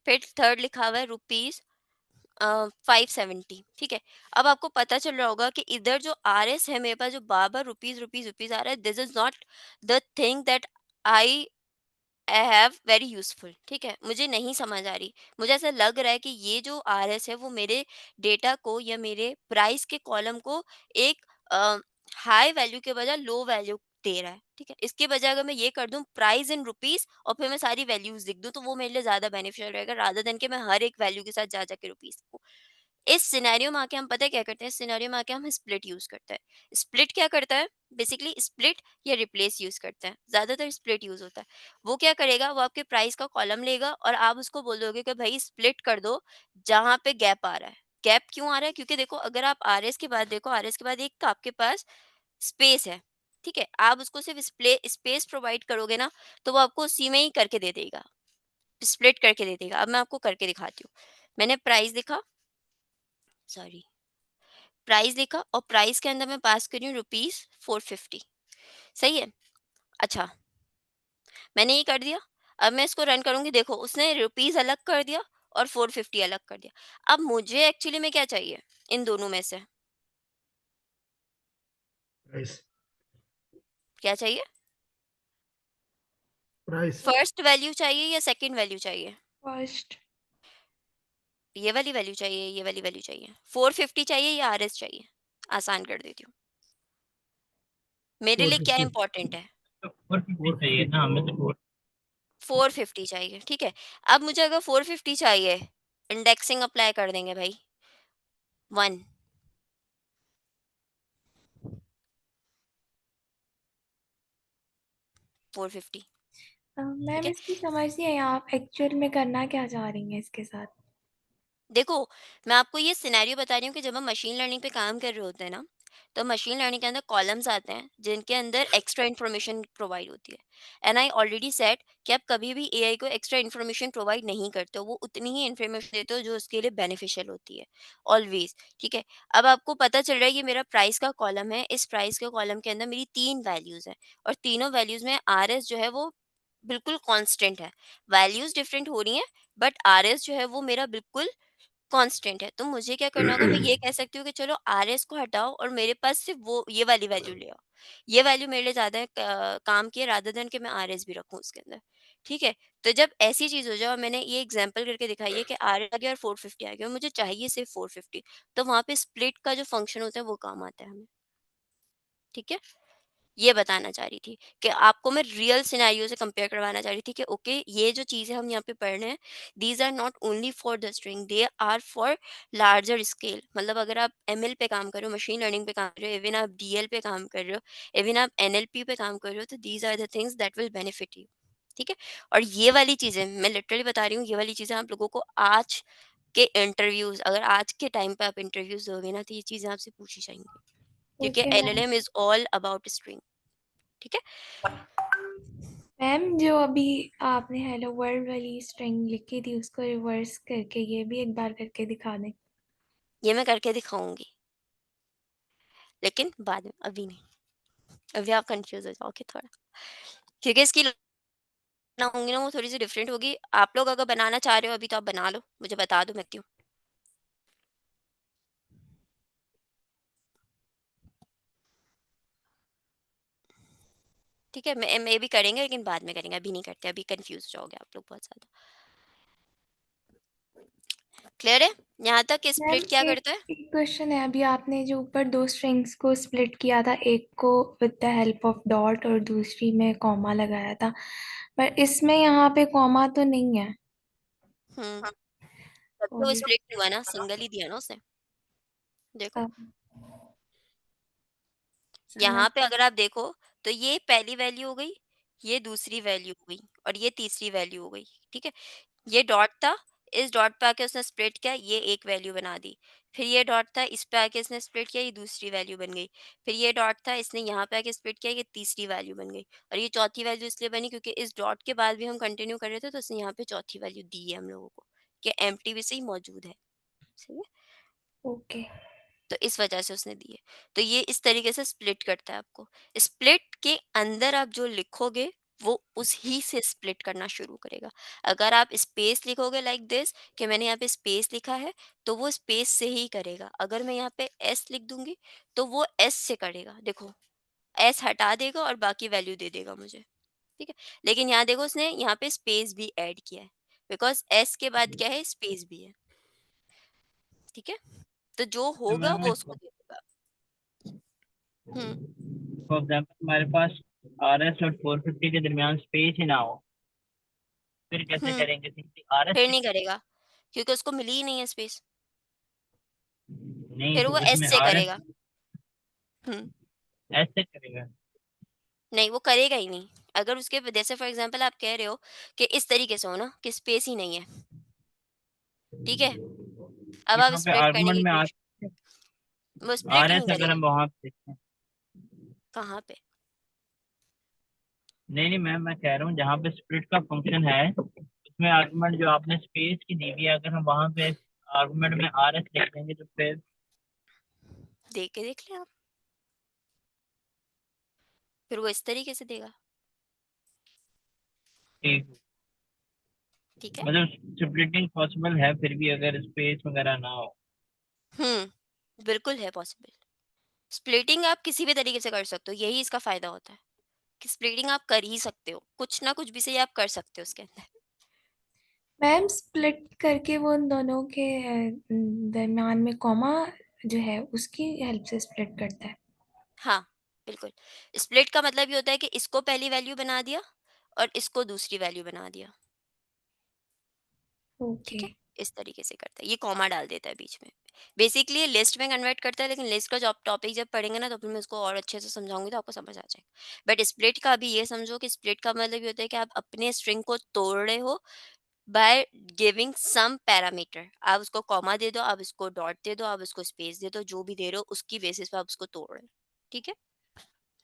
फिर थर्ड लिखा हुआ है ₹570, ठीक है। अब आपको पता चल रहा होगा कि इधर जो आर एस है मेरे पास, जो बार बार रुपीज रुपीज रुपीज आ रहा है, this is not the thing that I I have very useful, ठीक है। मुझे नहीं समझ आ रही, मुझे ऐसा लग रहा है कि ये जो आर एस है वो मेरे डेटा को या मेरे प्राइस के कॉलम को एक हाई वैल्यू के बजाय लो वैल्यू दे रहा है, ठीक है। इसके बजाय अगर मैं ये कर दूं प्राइस इन रुपीस और फिर मैं सारी वैल्यूज लिख दूं, तो वो मेरे लिए ज्यादा बेनिफिशियल रहेगा, रादर देन कि मैं हर एक वैल्यू के साथ जा जाके रुपीस। इस सिनेरियो में आके हम पता है क्या करते हैं, इस सिनेरियो में आके हम स्प्लिट यूज करते हैं। स्प्लिट क्या करता है, बेसिकली स्प्लिट या रिप्लेस यूज करते हैं, ज्यादातर स्प्लिट यूज होता है। वो क्या करेगा, वो आपके प्राइस का कॉलम लेगा और आप उसको बोल दोगे कि भाई स्प्लिट कर दो जहां पे गैप आ रहा है। गैप क्यों आ रहा है, क्योंकि देखो अगर आप आरएस के बाद देखो, आरएस के बाद एक तो आपके पास स्पेस है, ठीक है। आप उसको सिर्फ स्पेस प्रोवाइड करोगे ना, तो वो आपको उसी में ही करके दे देगा, स्प्लिट करके दे देगा। अब मैं आपको करके दिखाती हूँ। मैंने प्राइस लिखा, सॉरी, प्राइस लिखा और प्राइस के अंदर मैं पास करी हूँ ₹450, सही है। अच्छा, मैंने ये कर दिया। अब मैं इसको रन करूंगी, देखो उसने रुपीस अलग कर दिया और 450 अलग कर दिया। अब मुझे एक्चुअली में क्या चाहिए इन दोनों में से, प्राइस। क्या चाहिए, प्राइस। फर्स्ट वैल्यू चाहिए या सेकंड वैल्यू चाहिए? फर्स्ट। ये वाली वैल्यू चाहिए, ये वाली वैल्यू चाहिए, 450 चाहिए या आरएस चाहिए? आसान कर देती हूँ, मेरे फोर लिए क्या फिफ्टी इंपॉर्टेंट है। तो 450 फोर चाहिए फिफ्टी ना हमें तो 450 चाहिए, ठीक है। अब मुझे अगर 450 चाहिए, इंडेक्सिंग अप्लाई कर देंगे भाई, 1, 450, ठीक मैम है। इसकी समझ नहीं आई, आप एक्चुअल में करना क्या चाह रही हैं इसके साथ? देखो, मैं आपको ये सिनेरियो बता रही हूँ कि जब हम मशीन लर्निंग पे काम कर रहे होते हैं ना, तो मशीन लर्निंग के अंदर कॉलम्स आते हैं जिनके अंदर एक्स्ट्रा इन्फॉर्मेशन प्रोवाइड होती है। एंड आई ऑलरेडी सेड कि आप कभी भी एआई को एक्स्ट्रा इन्फॉर्मेशन प्रोवाइड नहीं करते हो, वो उतनी ही इन्फॉर्मेशन देते हो जो उसके लिए बेनिफिशियल होती है, ऑलवेज, ठीक है। अब आपको पता चल रहा है ये मेरा प्राइस का कॉलम है, इस प्राइस के कॉलम के अंदर मेरी 3 वैल्यूज हैं और तीनों वैल्यूज में आर एस जो है वो बिल्कुल कांस्टेंट है। वैल्यूज डिफरेंट हो रही हैं, बट आर एस जो है वो मेरा बिल्कुल कांस्टेंट है। तो मुझे क्या करना होगा, मैं ये कह सकती हूँ कि चलो आरएस को हटाओ और मेरे पास सिर्फ वो ये वाली वैल्यू ले आओ। ये वैल्यू मेरे लिए ज्यादा काम की है, रादर देन कि मैं आरएस भी रखूँ उसके अंदर, ठीक है? तो जब ऐसी चीज़ हो जाए और मैंने ये एग्ज़ाम्पल करके दिखाई है कि आर आ गया और 450 आ गया और मुझे चाहिए सिर्फ़ 450, तो वहाँ पे स्प्लिट का जो फ़ंक्शन होता है वो काम आता है हमें, ठीक है? ये बताना चाह रही थी कि आपको मैं रियल सिनेरियो से कंपेयर करवाना चाह रही थी कि ओके, ये जो चीज़ें हम यहाँ पे पढ़ रहे हैं, these are not only for the string, they are for larger scale. मतलब अगर आप एमएल पे काम कर रहे हो, मशीन लर्निंग पे काम कर रहे हो, इवन आप डीएल पे काम कर रहे हो, इवन आप एनएलपी पे काम कर रहे हो, तो these are the things that will benefit you, ठीक है? और ये वाली चीज़ें मैं लिटरली बता रही हूँ, ये वाली चीज़ें आप लोगों को आज के इंटरव्यूज, अगर आज के टाइम पे आप इंटरव्यूज दोगे ना, तो ये चीज़ें आपसे पूछी जाएंगी, क्योंकि okay ma'am. LLM is all about string, ठीक है? मैम जो अभी आपने हेलो वर्ल्ड वाली स्ट्रिंग लिखी थी उसको रिवर्स करके ये भी एक बार करके दिखा दें। ये मैं करके दिखाऊंगी, लेकिन बाद में, अभी नहीं। अभी आप कंफ्यूज हो जाओगे थोड़ा, क्योंकि इसकी ना होंगी ना, वो थोड़ी सी डिफरेंट होगी। आप लोग अगर बनाना चाह रहे हो अभी, तो आप बना लो, मुझे बता दो, मैं क्यों। ठीक है, मैं भी करेंगे, लेकिन बाद में करेंगे, अभी नहीं करते, अभी कंफ्यूज हो जाओगे आप लोग बहुत ज्यादा। क्लियर है यहाँ तक कि मैम स्प्लिट क्या एक करता है? एक क्वेश्चन है, अभी आपने जो ऊपर दो स्ट्रिंग्स को स्प्लिट किया था, एक को with the help of dot और दूसरी में कॉमा लगाया था, पर इसमें यहाँ पे कॉमा तो नहीं है। तब तो वो और स्प्लिट नहीं हुआ ना, सिंगल ही दिया ना उसने। देखो सब समझ। यहाँ पे अगर आप देखो, तो ये पहली वैल्यू हो गई, ये दूसरी वैल्यू हो गई, और ये तीसरी वैल्यू हो गई, ठीक है? ये डॉट था, इस डॉट पे आके उसने स्प्लिट किया, ये एक वैल्यू बना दी। फिर ये डॉट था, इस पे आके इसने स्प्लिट किया, ये दूसरी वैल्यू बन गई। फिर ये डॉट था, इसने यहाँ पे आके स्प्लिट किया, ये तीसरी वैल्यू बन गई। और ये चौथी वैल्यू इसलिए बनी क्योंकि इस डॉट के बाद भी हम कंटिन्यू कर रहे थे, तो उसने यहाँ पे चौथी वैल्यू दी है हम लोगों को, कि एम्प्टी भी सही मौजूद है, सही है? ओके तो इस वजह से उसने दी है। तो ये इस तरीके से स्प्लिट करता है आपको। स्प्लिट के अंदर आप जो लिखोगे, वो उस ही से स्प्लिट करना शुरू करेगा। अगर आप स्पेस लिखोगे लाइक दिस, कि मैंने यहाँ पे स्पेस लिखा है, तो वो स्पेस से ही करेगा। अगर मैं यहाँ पे एस लिख दूंगी, तो वो एस से करेगा। देखो, एस हटा देगा और बाकी वैल्यू दे देगा मुझे, ठीक है? लेकिन यहाँ देखो, उसने यहाँ पे स्पेस भी ऐड किया है, बिकॉज एस के बाद क्या है, स्पेस भी है, ठीक है? तो जो तो होगा मैम वो उसको दे देगा। हम्म। फॉर एग्जाम्पल हमारे पास आर एस और 450 के दरमियान स्पेस ही ना हो, फिर कैसे हुँ, करेंगे? सिंपली आर एस फिर नहीं लिखेंगे। करेगा, क्योंकि उसको मिली ही नहीं है स्पेस, नहीं फिर तो वो एस इसमें से आर एस करेगा। हुँ, ऐसे करेगा। नहीं, वो करेगा ही नहीं। अगर उसके जैसे फॉर एग्ज़ाम्पल आप कह रहे हो कि इस तरीके से हो ना, कि स्पेस ही नहीं है, ठीक है? अब आप यहाँ पे स्प्लिट करने आर्गुमेंट की में कोशिश, वो स्प्लिट आर ही एस नहीं अगर हम करेगा। वहां पे लिखें। कहाँ पे? नहीं नहीं मैम, मैं कह रहा हूँ जहाँ पे स्प्लिट का फंक्शन है, उसमें आर्गुमेंट जो आपने स्पेस की दी हुई है, अगर हम वहां पे आर्गुमेंट में आर एस लिख देंगे तो फिर देख के देख लें आप, फिर वो इस तरीके से देगा, ठीक। ठीक है? मतलब स्प्लिटिंग पॉसिबल है फिर भी अगर स्पेस वगैरह ना हो। बिल्कुल है पॉसिबल। स्प्लिटिंग आप किसी भी तरीके से कर सकते हो, यही इसका फ़ायदा होता है, कि स्प्लिटिंग आप कर ही सकते हो, कुछ ना कुछ भी सही आप कर सकते हो उसके अंदर। मैम स्प्लिट करके वो उन दोनों के दरम्यान में कॉमा जो है उसकी हेल्प से स्प्लिट करता है। हाँ, बिल्कुल। स्प्लिट का मतलब ये होता है कि इसको पहली वैल्यू बना दिया और इसको दूसरी वैल्यू बना दिया, ओके ठीक है? इस तरीके से करता है, ये कॉमा डाल देता है बीच में। बेसिकली ये लिस्ट में कन्वर्ट करता है, लेकिन लिस्ट का जब टॉपिक जब पढ़ेंगे ना, तो फिर मैं उसको और अच्छे से समझाऊँगी, तो आपको समझ आ जाएगा। बट स्प्लिट का अभी ये समझो कि स्प्लिट का मतलब ये होता है कि आप अपने स्ट्रिंग को तोड़ रहे हो बाय गिविंग सम पैरामीटर। आप उसको कॉमा दे दो, आप उसको डॉट दे दो, आप उसको स्पेस दे दो, जो भी दे रहे हो उसकी बेसिस पे आप उसको तोड़ रहे हो, ठीक है?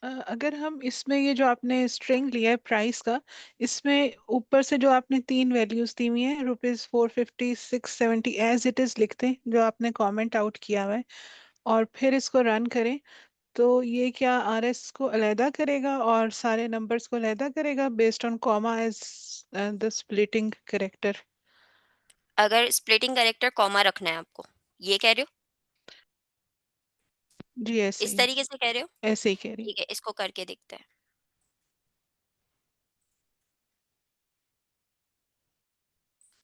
अगर हम इसमें ये जो आपने स्ट्रिंग लिया है प्राइस का, इसमें ऊपर से जो आपने तीन वैल्यूज दी हुई हैं, ₹450, 670 एज इट इज लिखते हैं जो आपने कमेंट आउट किया हुआ है, और फिर इसको रन करें, तो ये क्या आरएस को अलहदा करेगा और सारे नंबर्स को अलहदा करेगा based on comma as the splitting character? अगर स्प्लिटिंग कैरेक्टर कॉमा रखना है आपको, ये कह रहे हो? जी ऐसे इस ही, तरीके से कह रहे हो? ऐसे ही कह रही हूँ। ठीक है, इसको करके देखते हैं।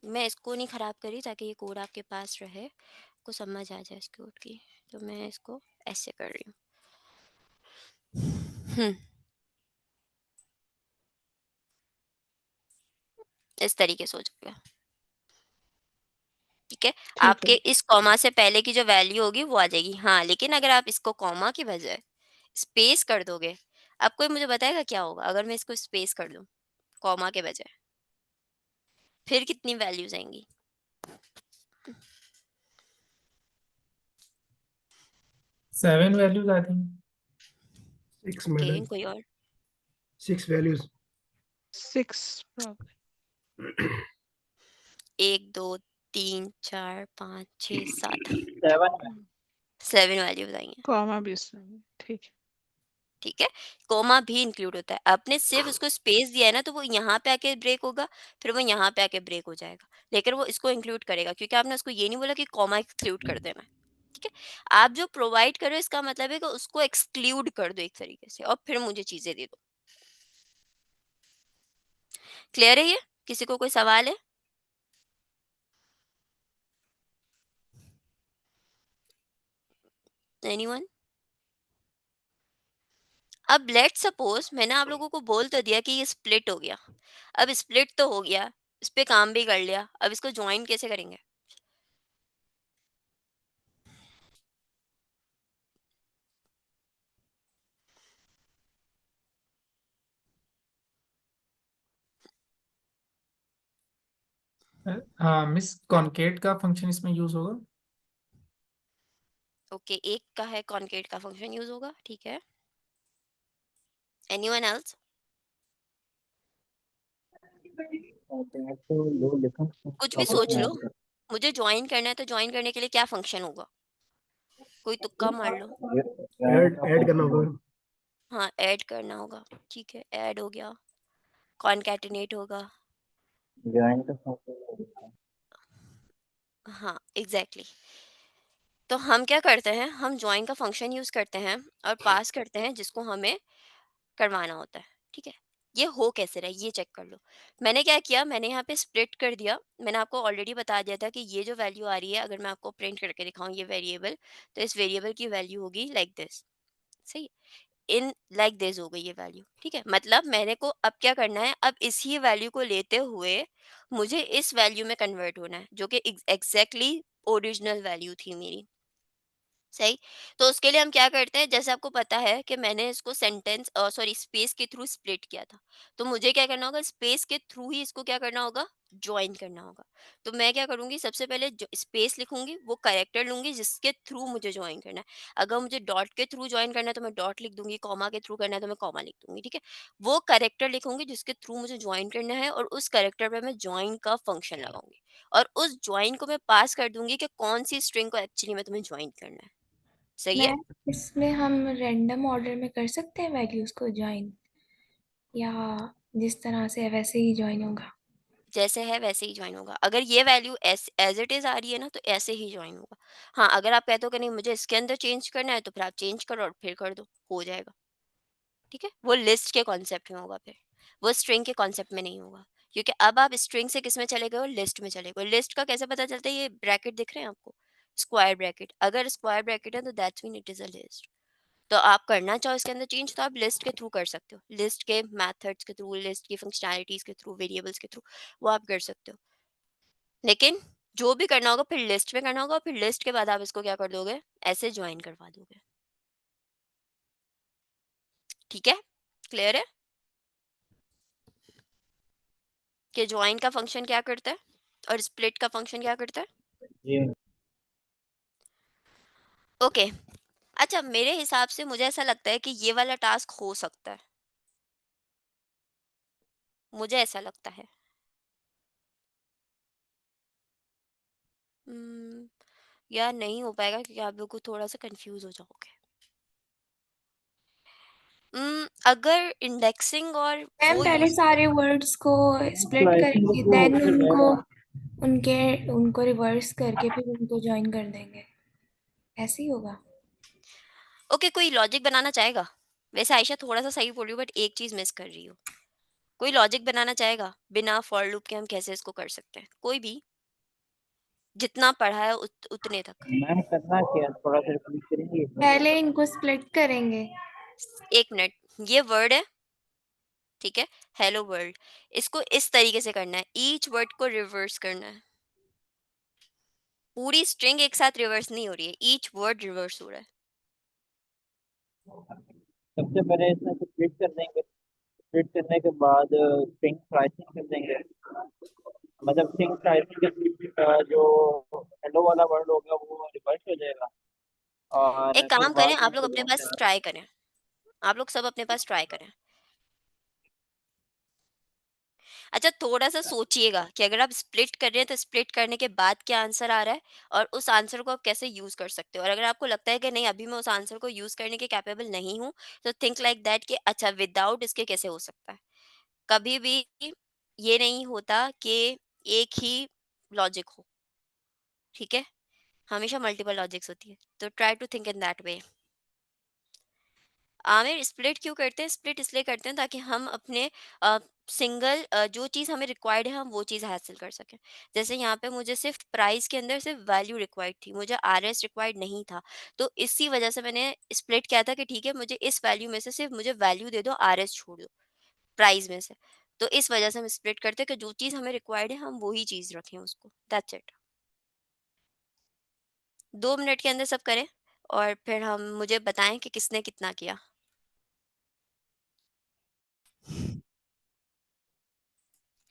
मैं इसको नहीं खराब करी ताकि ये कोड आपके पास रहे, को समझ आ जाए इस कोड की, तो मैं इसको ऐसे कर रही हूँ। इस तरीके से हो जाएगा, ठीक है। ठीक आपके है। इस कॉमा से पहले की जो वैल्यू होगी वो आ जाएगी। हाँ, लेकिन अगर आप इसको कॉमा की बजाय स्पेस कर दोगे, अब कोई मुझे बताएगा क्या होगा अगर मैं इसको स्पेस कर दूं कॉमा के बजाय, फिर कितनी वैल्यूज आएंगी? 7 वैल्यूज आती हैं। 6 ओके, मैडम, कोई और? 6 वैल्यूज। 6 एक, दो, तीन, चार, पाँच, छः, सात, 7 सेवन वैल्यूज आई हैं, कॉमा भी इसमें, ठीक है। ठीक है। कोमा भी इंक्लूड होता है, आपने सिर्फ उसको स्पेस दिया है ना, तो वो यहाँ पे आके ब्रेक होगा, फिर वो यहाँ पे आके ब्रेक हो जाएगा, लेकिन वो इसको इंक्लूड करेगा क्योंकि आपने उसको ये नहीं बोला कि कॉमा एक्सक्लूड कर देना है, ठीक है। आप जो प्रोवाइड करो इसका मतलब है कि उसको एक्सक्लूड कर दो एक तरीके से, और फिर मुझे चीजें दे दो। क्लियर है ये? किसी को कोई सवाल है? एनीवन? अब लेट सपोज मैंने आप लोगों को बोल तो दिया कि ये स्प्लिट हो गया, अब स्प्लिट तो हो गया, इस पे काम भी कर लिया, अब इसको ज्वाइन कैसे करेंगे? हाँ मिस, कॉनकेट का फंक्शन इसमें यूज होगा। ओके, एक का है कॉनकेट का फंक्शन यूज होगा, ठीक है। Anyone else? तो लो लिखा कुछ भी आपस सोच में लो, ऐड कर मुझे ज्वाइन करना है तो ज्वाइन करने के लिए क्या फंक्शन होगा? कोई तुक्का मार लो। ऐड करना होगा मैडम। हाँ, ऐड करना होगा, ठीक है, ऐड हो गया, कॉनकैटिनेट होगा। ज्वाइन का फंक्शन हाँ, एग्जैक्टली तो हम क्या करते हैं, हम ज्वाइन का फंक्शन यूज करते हैं और पास करते हैं जिसको हमें करवाना होता है, ठीक है। ये हो कैसे रहा है ये चेक कर लो। मैंने क्या किया, मैंने यहाँ पे स्प्लिट कर दिया। मैंने आपको ऑलरेडी बता दिया था कि ये जो वैल्यू आ रही है, अगर मैं आपको प्रिंट करके दिखाऊं ये वेरिएबल, तो इस वेरिएबल की वैल्यू होगी लाइक दिस, सही। इन लाइक दिस हो गई ये वैल्यू, ठीक है। मतलब मैंने को अब क्या करना है, अब इसी वैल्यू को लेते हुए मुझे इस वैल्यू में कन्वर्ट होना है, जो कि एग्जैक्टली ओरिजिनल वैल्यू थी मेरी, सही। तो उसके लिए हम क्या करते हैं, जैसे आपको पता है कि मैंने इसको सेंटेंस सॉरी स्पेस के थ्रू स्प्लिट किया था, तो मुझे क्या करना होगा, स्पेस के थ्रू ही इसको क्या करना होगा, ज्वाइन करना होगा। तो मैं क्या करूंगी, सबसे पहले स्पेस लिखूंगी, वो कैरेक्टर लूंगी जिसके थ्रू मुझे ज्वाइन करना है। अगर मुझे डॉट के थ्रू ज्वाइन करना है तो मैं डॉट लिख दूंगी, कॉमा के थ्रू करना है तो मैं कॉमा लिख दूंगी, ठीक है। वो कैरेक्टर लिखूंगी जिसके थ्रू मुझे ज्वाइन करना है, और उस कैरेक्टर पे मैं ज्वाइन का फंक्शन लगाऊंगी, और उस ज्वाइन को मैं पास कर दूंगी कि कौन सी स्ट्रिंग को एक्चुअली में तुम्हें ज्वाइन करना है, सही है। मैम, इसमें हम रैंडम ऑर्डर में कर सकते हैं वैल्यूज को ज्वाइन, या जिस तरह से है वैसे ही ज्वाइन होगा? जैसे है वैसे ही ज्वाइन होगा, अगर ये वैल्यू एज इट इज आ रही है ना तो ऐसे ही ज्वाइन होगा। हाँ, अगर आप कहते हो कि नहीं मुझे इसके अंदर चेंज करना है, तो फिर आप चेंज करो और फिर कर दो, हो जाएगा, ठीक है। वो लिस्ट के कॉन्सेप्ट में होगा, फिर वो स्ट्रिंग के कॉन्सेप्ट में नहीं होगा, क्योंकि अब आप स्ट्रिंग से किस में चले गए हो, लिस्ट में चले गए हो। लिस्ट का कैसे पता चलता है, ये ब्रैकेट दिख रहे हैं आपको, स्क्वायर ब्रैकेट, अगर स्क्वायर ब्रैकेट है तो that's mean it is a list. तो आप करना चाहो इसके अंदर चेंज, तो आप लिस्ट के थ्रू कर सकते हो, लिस्ट के मेथड्स के थ्रू, लिस्ट की फंक्शनैलिटीज के थ्रू, वेरिएबल्स के थ्रू, वो आप कर सकते हो। लेकिन जो भी करना होगा फिर लिस्ट में करना होगा, फिर लिस्ट के बाद आप इसको क्या कर दोगे, ऐसे ज्वाइन करवा दोगे, ठीक है। क्लियर है कि ज्वाइन का फंक्शन क्या करता है और स्प्लिट का फंक्शन क्या करता है? ये ओके। अच्छा, मेरे हिसाब से मुझे ऐसा लगता है कि ये वाला टास्क हो सकता है, मुझे ऐसा लगता है। हम्म, यार नहीं हो पाएगा क्योंकि आप लोग को थोड़ा सा कंफ्यूज हो जाओगे। अगर इंडेक्सिंग और मैम, वो पहले यूज, सारे वर्ड्स को स्प्लिट स्लाइसिंग करके वो देन फिर उनको उनके उनको रिवर्स करके फिर उनको ज्वाइन कर देंगे, ऐसे ही होगा? ओके, कोई लॉजिक बनाना चाहेगा? वैसे आयशा थोड़ा सा सही बोल रही हो, बट एक चीज मिस कर रही हो। कोई लॉजिक बनाना चाहेगा बिना फॉर लूप के हम कैसे इसको कर सकते हैं? कोई भी जितना पढ़ा है उतने तक। मैम करना क्या है? थोड़ा सा रिपीट करेंगे एक बार? पहले इनको स्प्लिट करेंगे। 1 मिनट, ये वर्ड है, ठीक है, हेलो वर्ल्ड। इसको इस तरीके से करना है, ईच वर्ड को रिवर्स करना है। पूरी स्ट्रिंग एक साथ रिवर्स नहीं हो रही है, ईच वर्ड रिवर्स हो रहा है। सबसे पहले इसमें स्प्लिट कर देंगे, स्प्लिट करने के बाद स्ट्रिंग प्राइसिंग कर देंगे। मतलब स्ट्रिंग प्राइसिंग के जो हेलो वाला वर्ड होगा वो रिवर्स हो जाएगा, और एक फिर काम करें, बाद में आप लोग अपने पास ट्राई करें, आप लोग सब अपने पास ट्राई करें। अच्छा, थोड़ा सा सोचिएगा कि अगर आप स्प्लिट कर रहे हैं तो स्प्लिट करने के बाद क्या आंसर आ रहा है और उस आंसर को आप कैसे यूज कर सकते हो। और अगर आपको लगता है कि नहीं, अभी मैं उस आंसर को यूज करने के कैपेबल नहीं हूँ, तो थिंक लाइक दैट कि अच्छा, विदाउट इसके कैसे हो सकता है। कभी भी ये नहीं होता कि एक ही लॉजिक हो, ठीक है, हमेशा मल्टीपल लॉजिक्स होती है। तो try to think in that way. Aamir, split क्यों करते हैं? स्प्लिट इसलिए करते हैं ताकि हम अपने सिंगल जो चीज़ हमें रिक्वायर्ड है हम वो चीज़ हासिल कर सकें। जैसे यहाँ पे मुझे सिर्फ प्राइस के अंदर सिर्फ वैल्यू रिक्वायर्ड थी, मुझे आरएस रिक्वायर्ड नहीं था। तो इसी वजह से मैंने स्प्लिट किया था कि ठीक है, मुझे इस वैल्यू में से सिर्फ मुझे वैल्यू दे दो, आरएस छोड़ दो प्राइस में से। तो इस वजह से हम स्प्लिट करते हैं कि जो चीज़ हमें रिक्वायर्ड है हम वही चीज़ रखें उसको। That's it. 2 मिनट के अंदर सब करें और फिर हम मुझे बताएं कि किसने कितना किया।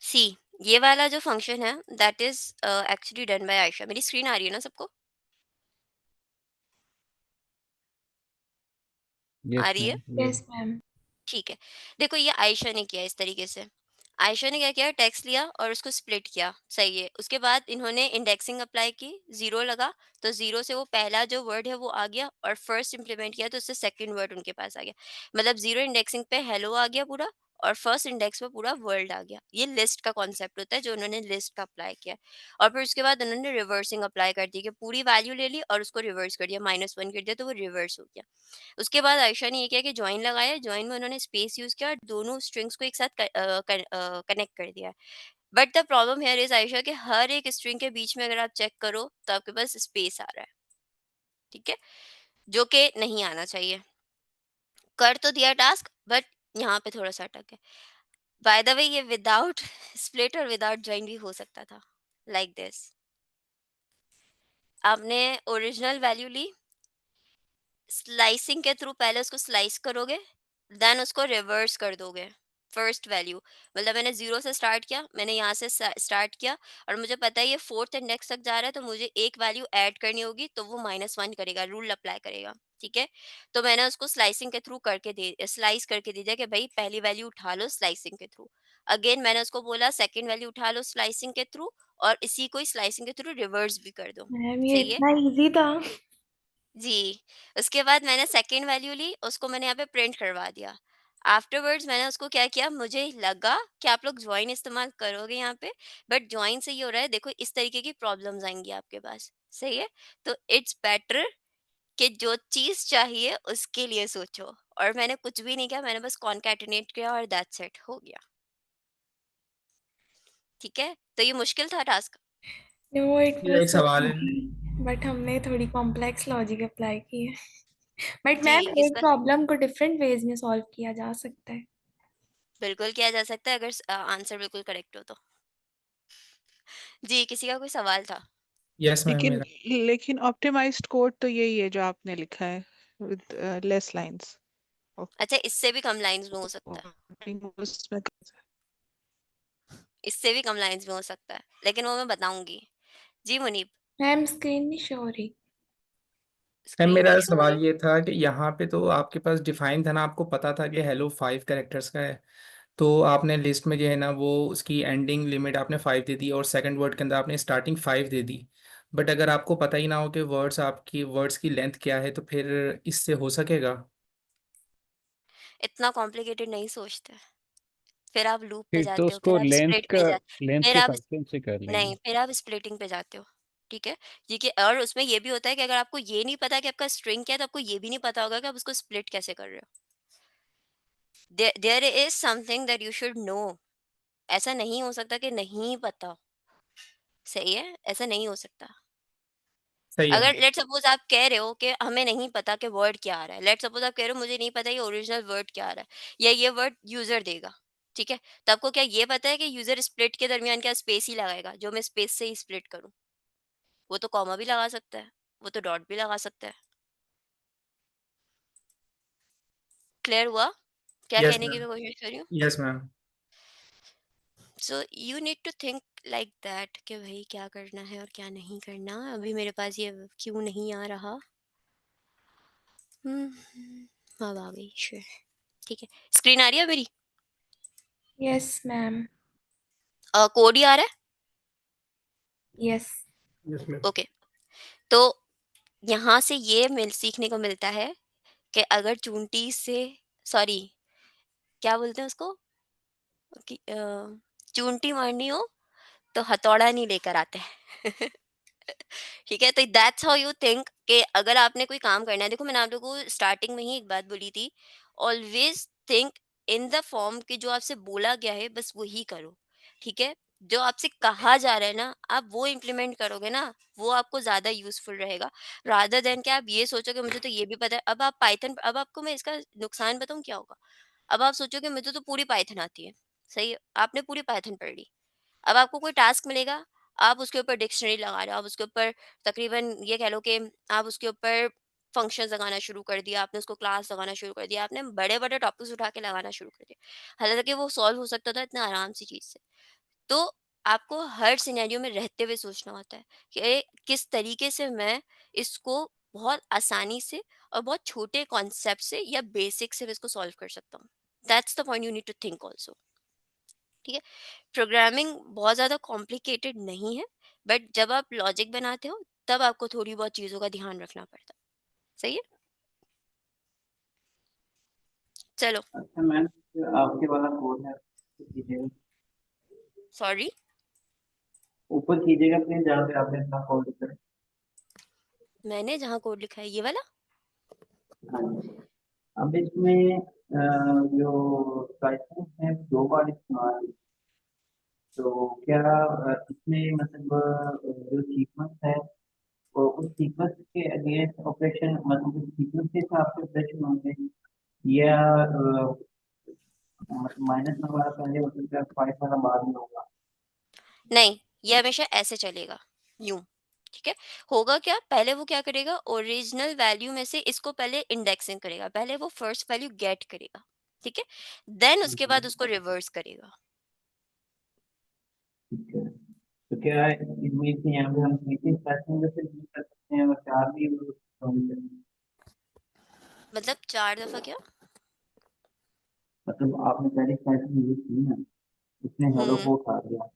सी, ये वाला जो फंक्शन है that is actually done by Ayesha. मेरी स्क्रीन आ रही है ना सबको? आ यस रही है? मैम, ये यस मैम। ठीक है। देखो, ये आयशा ने किया इस तरीके से। आयशा ने क्या किया, टेक्स्ट लिया और उसको स्प्लिट किया, सही है। उसके बाद इन्होंने इंडेक्सिंग अप्लाई की, जीरो लगा, तो जीरो से वो पहला जो वर्ड है वो आ गया, और फर्स्ट इंप्लीमेंट किया तो उससे सेकंड वर्ड उनके पास आ गया। मतलब जीरो इंडेक्सिंग पे हेलो आ गया पूरा, और फर्स्ट इंडेक्स पे पूरा वर्ल्ड आ गया। ये लिस्ट का कॉन्सेप्ट होता है जो उन्होंने लिस्ट का अप्लाई किया। और फिर उसके बाद उन्होंने रिवर्सिंग अप्लाई कर दी कि पूरी वैल्यू ले ली और उसको रिवर्स कर दिया, -1 कर दिया, तो वो रिवर्स हो गया। उसके बाद आयशा ने ये किया कि जॉइन लगाया, जॉइन में उन्होंने स्पेस यूज किया और दोनों स्ट्रिंग्स को एक साथ कनेक्ट कर दिया। But the problem here is Ayesha कि हर एक स्ट्रिंग के बीच में अगर आप चेक करो तो आपके पास स्पेस आ रहा है, ठीक है, जो कि नहीं आना चाहिए। कर तो दिया टास्क, बट यहाँ पे थोड़ा सा अटक है। बाय द वे, ये विदाउट स्प्लिट और विदाउट जॉइन भी हो सकता था, लाइक दिस। आपने ओरिजिनल वैल्यू ली, स्लाइसिंग के थ्रू पहले उसको स्लाइस करोगे, देन उसको रिवर्स कर दोगे। फर्स्ट वैल्यू, मतलब मैंने जीरो से स्टार्ट किया, मैंने यहाँ से स्टार्ट किया, और मुझे पता है ये फोर्थ इंडेक्स तक जा रहा है, तो मुझे एक वैल्यू ऐड करनी होगी, तो वो -1 करेगा, रूल अप्लाई करेगा, ठीक है। तो मैंने उसको स्लाइसिंग के थ्रू करके दे स्लाइस करके दे दिया कि भाई पहली वैल्यू उठा लो स्लाइसिंग के थ्रू। अगेन मैंने उसको बोला सेकंड वैल्यू उठा लो स्लाइसिंग के थ्रू, और इसी को स्लाइसिंग के थ्रू रिवर्स भी कर दो। मैम ये सही है इतना इजी था। जी। उसके बाद मैंने सेकंड वैल्यू ली, उसको मैंने यहाँ पे प्रिंट करवा दिया। आफ्टरवर्ड्स मैंने उसको क्या किया, मुझे लगा कि आप लोग जॉइन इस्तेमाल करोगे यहाँ पे, बट जॉइन से ये हो रहा है, देखो इस तरीके की प्रॉब्लम्स आएंगी आपके पास, सही है। तो इट्स बेटर कि जो चीज चाहिए उसके लिए सोचो। और मैंने कुछ भी नहीं किया, मैंने बस कॉन्कैटिनेट किया और दैट्स इट, हो गया, ठीक है। तो ये मुश्किल था टास्क। नो, इट ये वाज एक सो सवाल है। इजी, बट हमने थोड़ी कॉम्प्लेक्स लॉजिक अप्लाई की है। बट जी, मैम एक इसका प्रॉब्लम को डिफरेंट वेज में सॉल्व किया जा सकता है। बिल्कुल किया जा सकता है अगर आंसर बिल्कुल करेक्ट हो तो। जी, किसी का कोई सवाल था? यस मैम, लेकिन मेरा। लेकिन ऑप्टिमाइज्ड कोड तो यही है जो आपने लिखा है, विद लेस लाइंस। अच्छा, इससे भी कम लाइन्स में हो सकता है, उसमें इससे भी कम लाइन्स में हो सकता है, लेकिन वो मैं बताऊँगी। जी मुनीब, मैम स्क्रीन नहीं शो हो रही। मैम स्क्रीन मेरा नहीं शो हो सवाल रही? ये था कि यहाँ पे तो आपके पास डिफाइन था ना, आपको पता था कि हेलो 5 कैरेक्टर्स का है। तो आपने लिस्ट में जो है ना वो उसकी एंडिंग लिमिट आपने 5 दे दी, और सेकंड वर्ड के अंदर आपने स्टार्टिंग 5 दे दी। बट अगर आपको पता ही ना हो कि वर्ड्स की लेंथ क्या है, तो फिर इससे हो सकेगा? इतना कॉम्प्लिकेटेड नहीं सोचते। फिर आप लूप पे फिर तो जाते हो, उसको लेंथ फिर के आप फंक्शन से कर नहीं, लेंगे। फिर आप स्प्लिटिंग पे जाते हो, ठीक है? ये कि और उसमें ये भी होता है कि अगर आपको ये नहीं पता कि आपका स्ट्रिंग क्या है, तो आपको ये भी नहीं पता होगा कि आप उसको स्प्लिट कैसे कर रहे हो। There is something that you should know. ऐसा नहीं हो सकता कि नहीं पता। सही है, ऐसा नहीं हो सकता। सही है। अगर लेट सपोज आप कह रहे हो कि हमें नहीं पता कि वर्ड क्या आ रहा है, लेट सपोज आप कह रहे हो मुझे नहीं पता ये ओरिजिनल वर्ड क्या आ रहा है या ये वर्ड यूजर देगा, ठीक है, तो आपको क्या ये पता है कि यूजर स्प्लिट के दरमियान क्या स्पेस ही लगाएगा जो मैं स्पेस से ही स्प्लिट करूं? वो तो कॉमा भी लगा सकता है, वो तो डॉट भी लगा सकता है। क्लियर हुआ क्या यस कहने की मैम। मैं कोशिश कर रही हूँ? Yes ma'am. So you need to think like that कि भाई क्या करना है और क्या नहीं करना। अभी मेरे पास ये क्यों नहीं आ रहा? अब आ गई, श्योर। ठीक है, स्क्रीन आ रही है मेरी? Yes ma'am. कोड ही आ रहा यस। Yes ma'am. है? ओके। तो यहाँ से ये सीखने को मिलता है कि अगर चूंटी से, सॉरी, क्या बोलते हैं उसको, कि चूंटी मारनी हो तो हथौड़ा नहीं लेकर आते हैं। ठीक है, तो दैट्स हाउ यू थिंक कि अगर आपने कोई काम करना है, देखो मैंने आप लोगों को स्टार्टिंग में ही एक बात बोली थी, always think in the form कि जो आपसे बोला गया है बस वही करो। ठीक है, जो आपसे कहा जा रहा है ना आप वो इम्प्लीमेंट करोगे ना, वो आपको ज्यादा यूजफुल रहेगा, रादर देन कि आप ये सोचोगे मुझे तो ये भी पता है। अब आप पाइथन, अब आपको मैं इसका नुकसान बताऊं क्या होगा। अब आप सोचोगे मुझे तो पूरी पाइथन आती है, सही है, आपने पूरी पाइथन पढ़ ली। अब आपको कोई टास्क मिलेगा, आप उसके ऊपर डिक्शनरी लगा रहे हो, आप उसके ऊपर तकरीबन ये कह लो कि आप उसके ऊपर फंक्शंस लगाना शुरू कर दिया, आपने उसको क्लास लगाना शुरू कर दिया, आपने बड़े बड़े टॉपिक्स उठा के लगाना शुरू कर दिया, हालांकि वो सॉल्व हो सकता था इतना आराम सी चीज से। तो आपको हर सिनेरियो में रहते हुए सोचना होता है कि किस तरीके से मैं इसको बहुत आसानी से और बहुत छोटे कॉन्सेप्ट से या बेसिक से इसको सॉल्व कर सकता हूँ। That's the point you need to think also. ठीक है, प्रोग्रामिंग बहुत ज़्यादा कॉम्प्लिकेटेड नहीं है, बट जब आप लॉजिक बनाते हो तब आपको थोड़ी बहुत चीज़ों का ध्यान रखना पड़ता है। सही है, चलो। अच्छा मैम, जो आपके वाला कोड है उसको कीजिएगा, सॉरी, ऊपर कीजिएगा प्लीज जहाँ पे आपने अपना कोड लिखा है। मैंने जहाँ कोड लिखा है ये वाला। हाँ जी। अब इसमें जो प्राइसिंग है 2 बार इस्तेमाल, तो क्या इसमें मतलब जो सीक्वेंस है वो उस सीक्वेंस के अगेंस्ट ऑपरेशन, मतलब उस सीक्वेंस के हिसाब से ऑपरेशन होंगे, या मतलब माइनस वाला पहले हो सकता है, 5 वाला बाद में होगा? नहीं, ये हमेशा ऐसे चलेगा, यूं। ठीक है, होगा क्या, पहले वो क्या करेगा, ओरिजिनल वैल्यू में से इसको पहले इंडेक्सिंग करेगा, पहले वो फर्स्ट वैल्यू गेट करेगा। ठीक है, देन उसके बाद उसको रिवर्स करेगा। ठीक है, तो क्या इसमें से यहाँ पे हम 3 से यूज कर सकते हैं और 4 भी यूज कर सकते हैं? मतलब 4 दफा क्या? मतलब आपने पहली स्टार्टिंग यूज की ना, उसने हेलो हम्म को उठा दिया,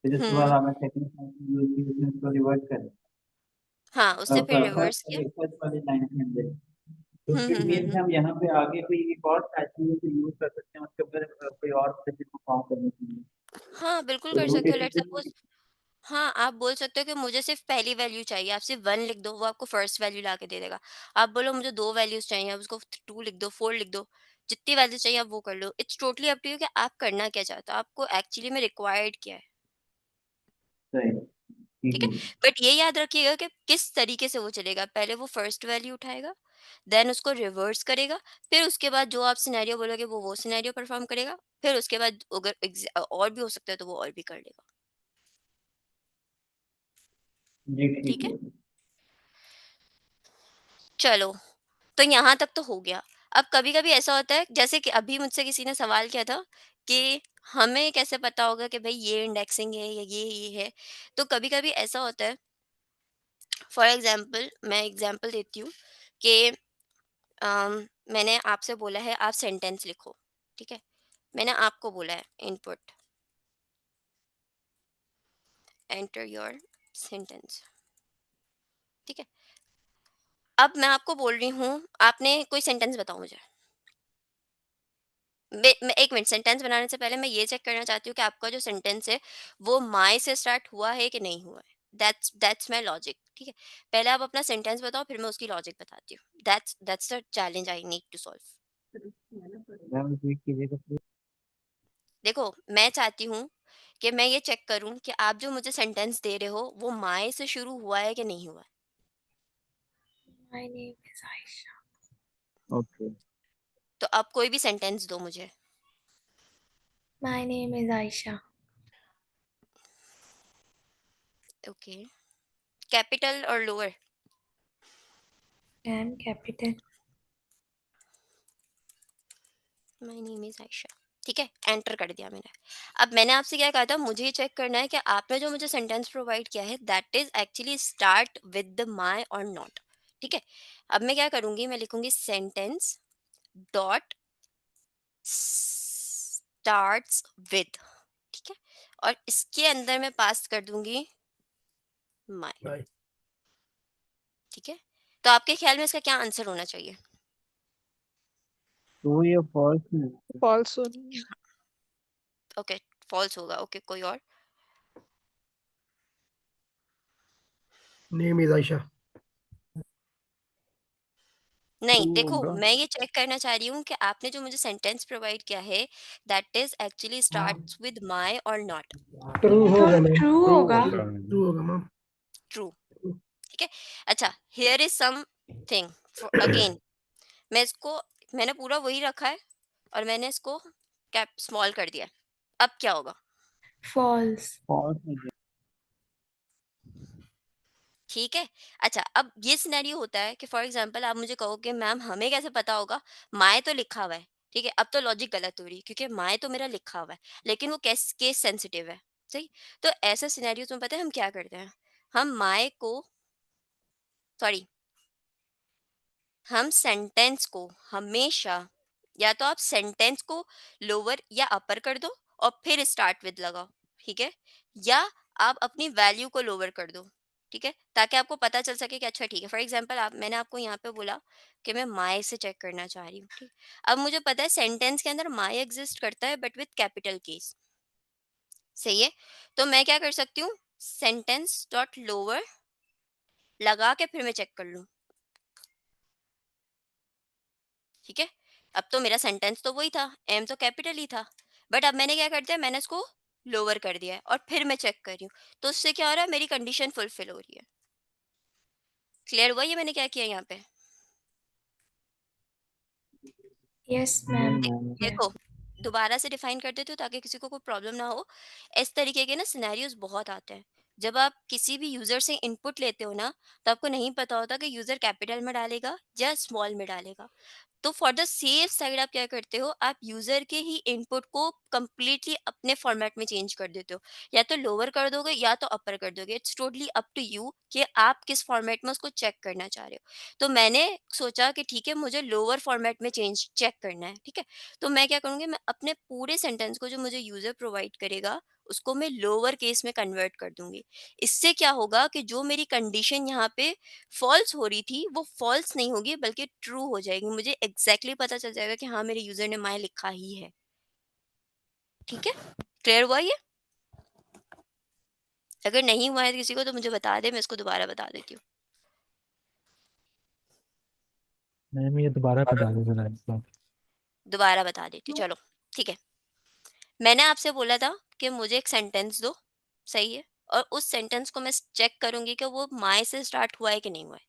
फिर उसके बाद हम्म आपने सेकंड स्टार्टिंग यूज की, उसने उसको रिवर्ट कर हाँ, उससे फिर दिया रिवर्स किया। फर्स्ट वाली लाइन के अंदर। तो इट मीन हम्म। हम यहाँ पे आगे कोई एक और स्टार्टिंग से यूज कर सकते हैं उसके ऊपर कोई और ऑपरेशन को फॉर्म करने के लिए। हाँ, बिल्कुल तो कर रूट सकते हो, लेट्स एक्सप्रेशन। सपोज, हाँ, आप बोल सकते हो कि मुझे सिर्फ पहली वैल्यू चाहिए, आप सिर्फ 1 लिख दो, वो आपको फर्स्ट वैल्यू ला के दे देगा। आप बोलो मुझे 2 वैल्यूज़ चाहिए, आप उसको 2 लिख दो, 4 लिख दो, जितनी वैल्यूज़ चाहिए आप वो कर लो। It's totally up to you कि आप करना क्या चाहते हो, आपको एक्चुअली में रिक्वायर्ड क्या है। सही। ठीक है? ठीक बट ये याद रखिएगा कि किस तरीके से वो चलेगा, पहले वो फर्स्ट वैल्यू उठाएगा, देन उसको रिवर्स करेगा, फिर उसके बाद जो आप सिनेरियो बोलोगे वो सिनेरियो परफॉर्म करेगा, फिर उसके बाद अगर और भी हो सकता है तो वो और भी कर लेगा। जी ठीक ठीक है? है। चलो, तो यहाँ तक तो हो गया। अब कभी-कभी ऐसा होता है जैसे कि अभी मुझसे किसी ने सवाल किया था कि हमें कैसे पता होगा कि भई ये इंडेक्सिंग है या ये है। तो कभी-कभी ऐसा होता है, फॉर एग्ज़ाम्पल मैं एग्ज़ाम्पल देती हूँ कि मैंने आपसे बोला है आप सेंटेंस लिखो, ठीक है? मैंने आपको बोला है इनपुट, एंटर योर सेंटेंस, ठीक है? अब मैं आपको बोल रही हूँ, आपने कोई सेंटेंस बताओ मुझे। मैं 1 मिनट, सेंटेंस बनाने से पहले मैं ये चेक करना चाहती हूँ कि आपका जो सेंटेंस है वो माय से स्टार्ट हुआ है कि नहीं हुआ है। दैट्स माय लॉजिक, ठीक है? पहले आप अपना सेंटेंस बताओ, फिर मैं उसकी लॉजिक बताती हूँ। That's the challenge I need to solve. Ma'am repeat कीजिएगा प्लीज। देखो, मैं चाहती हूँ कि मैं ये चेक करूँ कि आप जो मुझे सेंटेंस दे रहे हो वो माय से शुरू हुआ है कि नहीं हुआ है। My name is Ayesha. Okay. तो अब कोई भी सेंटेंस दो मुझे। My name is Ayesha. Okay, capital और lower? M capital. My name is Ayesha. ठीक है, एंटर कर दिया मैंने। अब मैंने आपसे क्या कहा था, मुझे ये चेक करना है कि आपने जो मुझे सेंटेंस प्रोवाइड किया है that is actually start with the my और नॉट। ठीक है, अब मैं क्या करूंगी, मैं लिखूंगी सेंटेंस डॉट स्टार्ट्स विद। ठीक है, और इसके अंदर मैं पास कर दूंगी माय। बाय। ठीक है, तो आपके ख्याल में इसका क्या आंसर होना चाहिए? ट्रू या फॉल्स? फॉल्स। ओके, फॉल्स होगा। ओके, कोई और? Name is Ayesha. नहीं, ट्रू देखो, होगा। मैं ये चेक करना चाह रही हूँ कि आपने जो मुझे सेंटेंस प्रोवाइड किया है that is actually starts with my और नॉट। ट्रू आई होगा थॉट मैम। ट्रू ट्रू होगा। होगा ट्रू होगा मैम। ट्रू। ठीक है, अच्छा, हियर इज समथिंग अगेन। मैं इसको, मैंने पूरा वही रखा है और मैंने इसको कैप स्मॉल कर दिया है। अब क्या होगा? फॉल्स। फॉल्स। ठीक है, अच्छा, अब ये सिनेरियो होता है कि फॉर एग्जांपल आप मुझे कहो कि मैम हमें कैसे पता होगा, माय तो लिखा हुआ है। ठीक है, अब तो लॉजिक गलत हो रही है क्योंकि माय तो मेरा लिखा हुआ है लेकिन वो केस केस सेंसिटिव है। सही, तो ऐसे सिनेरियोज में पता है हम क्या करते हैं, हम माय को, सॉरी, हम सेंटेंस को हमेशा, या तो आप सेंटेंस को लोअर या अपर कर दो और फिर स्टार्ट विद लगाओ। ठीक है, या आप अपनी वैल्यू को लोअर कर दो। ठीक है, ताकि आपको पता चल सके कि अच्छा ठीक है, फॉर एग्जांपल आप, मैंने आपको यहाँ पे बोला कि मैं माय से चेक करना चाह रही हूँ। ठीक, अब मुझे पता है सेंटेंस के अंदर माय एग्जिस्ट करता है बट विद कैपिटल केस। सही है, तो मैं क्या कर सकती हूँ, सेंटेंस डॉट लोअर लगा के फिर मैं चेक कर लूँ। ठीक है, अब तो मेरा सेंटेंस तो वही था, एम तो कैपिटल ही था, बट अब मैंने क्या कर दिया, मैंने इसको लोअर कर दिया है और फिर मैं चेक कर रही हूँ। तो उससे क्या हो रहा है, मेरी कंडीशन फुलफिल हो रही है। क्लियर हुआ ये मैंने क्या किया यहाँ पे? यस नहीं मैम। मैम। देखो, दोबारा से डिफाइन कर देती हूँ ताकि किसी को कोई प्रॉब्लम ना हो। इस तरीके के ना सिनेरियोज बहुत आते हैं। जब आप किसी भी यूजर से इनपुट लेते हो ना, तो आपको नहीं पता होता कि यूजर कैपिटल में डालेगा या स्मॉल में डालेगा। तो फॉर द सेफ साइड आप क्या करते हो, आप यूजर के ही इनपुट को कंप्लीटली अपने फॉर्मेट में चेंज कर देते हो। या तो लोअर कर दोगे या तो अपर कर दोगे, it's totally up to you कि आप किस फॉर्मेट में उसको चेक करना चाह रहे हो। तो मैंने सोचा कि ठीक है, मुझे लोअर फॉर्मेट में चेंज चेक करना है। ठीक है, तो मैं क्या करूंगी, मैं अपने पूरे सेंटेंस को जो मुझे यूजर प्रोवाइड करेगा उसको मैं लोअर केस में कन्वर्ट कर दूंगी। इससे क्या होगा कि जो मेरी कंडीशन यहाँ पे फॉल्स हो रही थी वो फॉल्स नहीं होगी बल्कि ट्रू हो जाएगी। मुझे एग्जैक्टली पता चल जाएगा कि हाँ, मेरे यूजर ने माय लिखा ही है। ठीक है, क्लियर हुआ ये? अगर नहीं हुआ है किसी को तो मुझे बता दे, मैं इसको दोबारा बता देती हूँ। मैम ये दोबारा बता दो जरा एक बार। दोबारा बता देती हूँ, चलो। ठीक है, मैंने आपसे बोला था कि मुझे एक सेंटेंस दो। सही है, और उस सेंटेंस को मैं चेक करूंगी कि वो माय से स्टार्ट हुआ है कि नहीं हुआ है।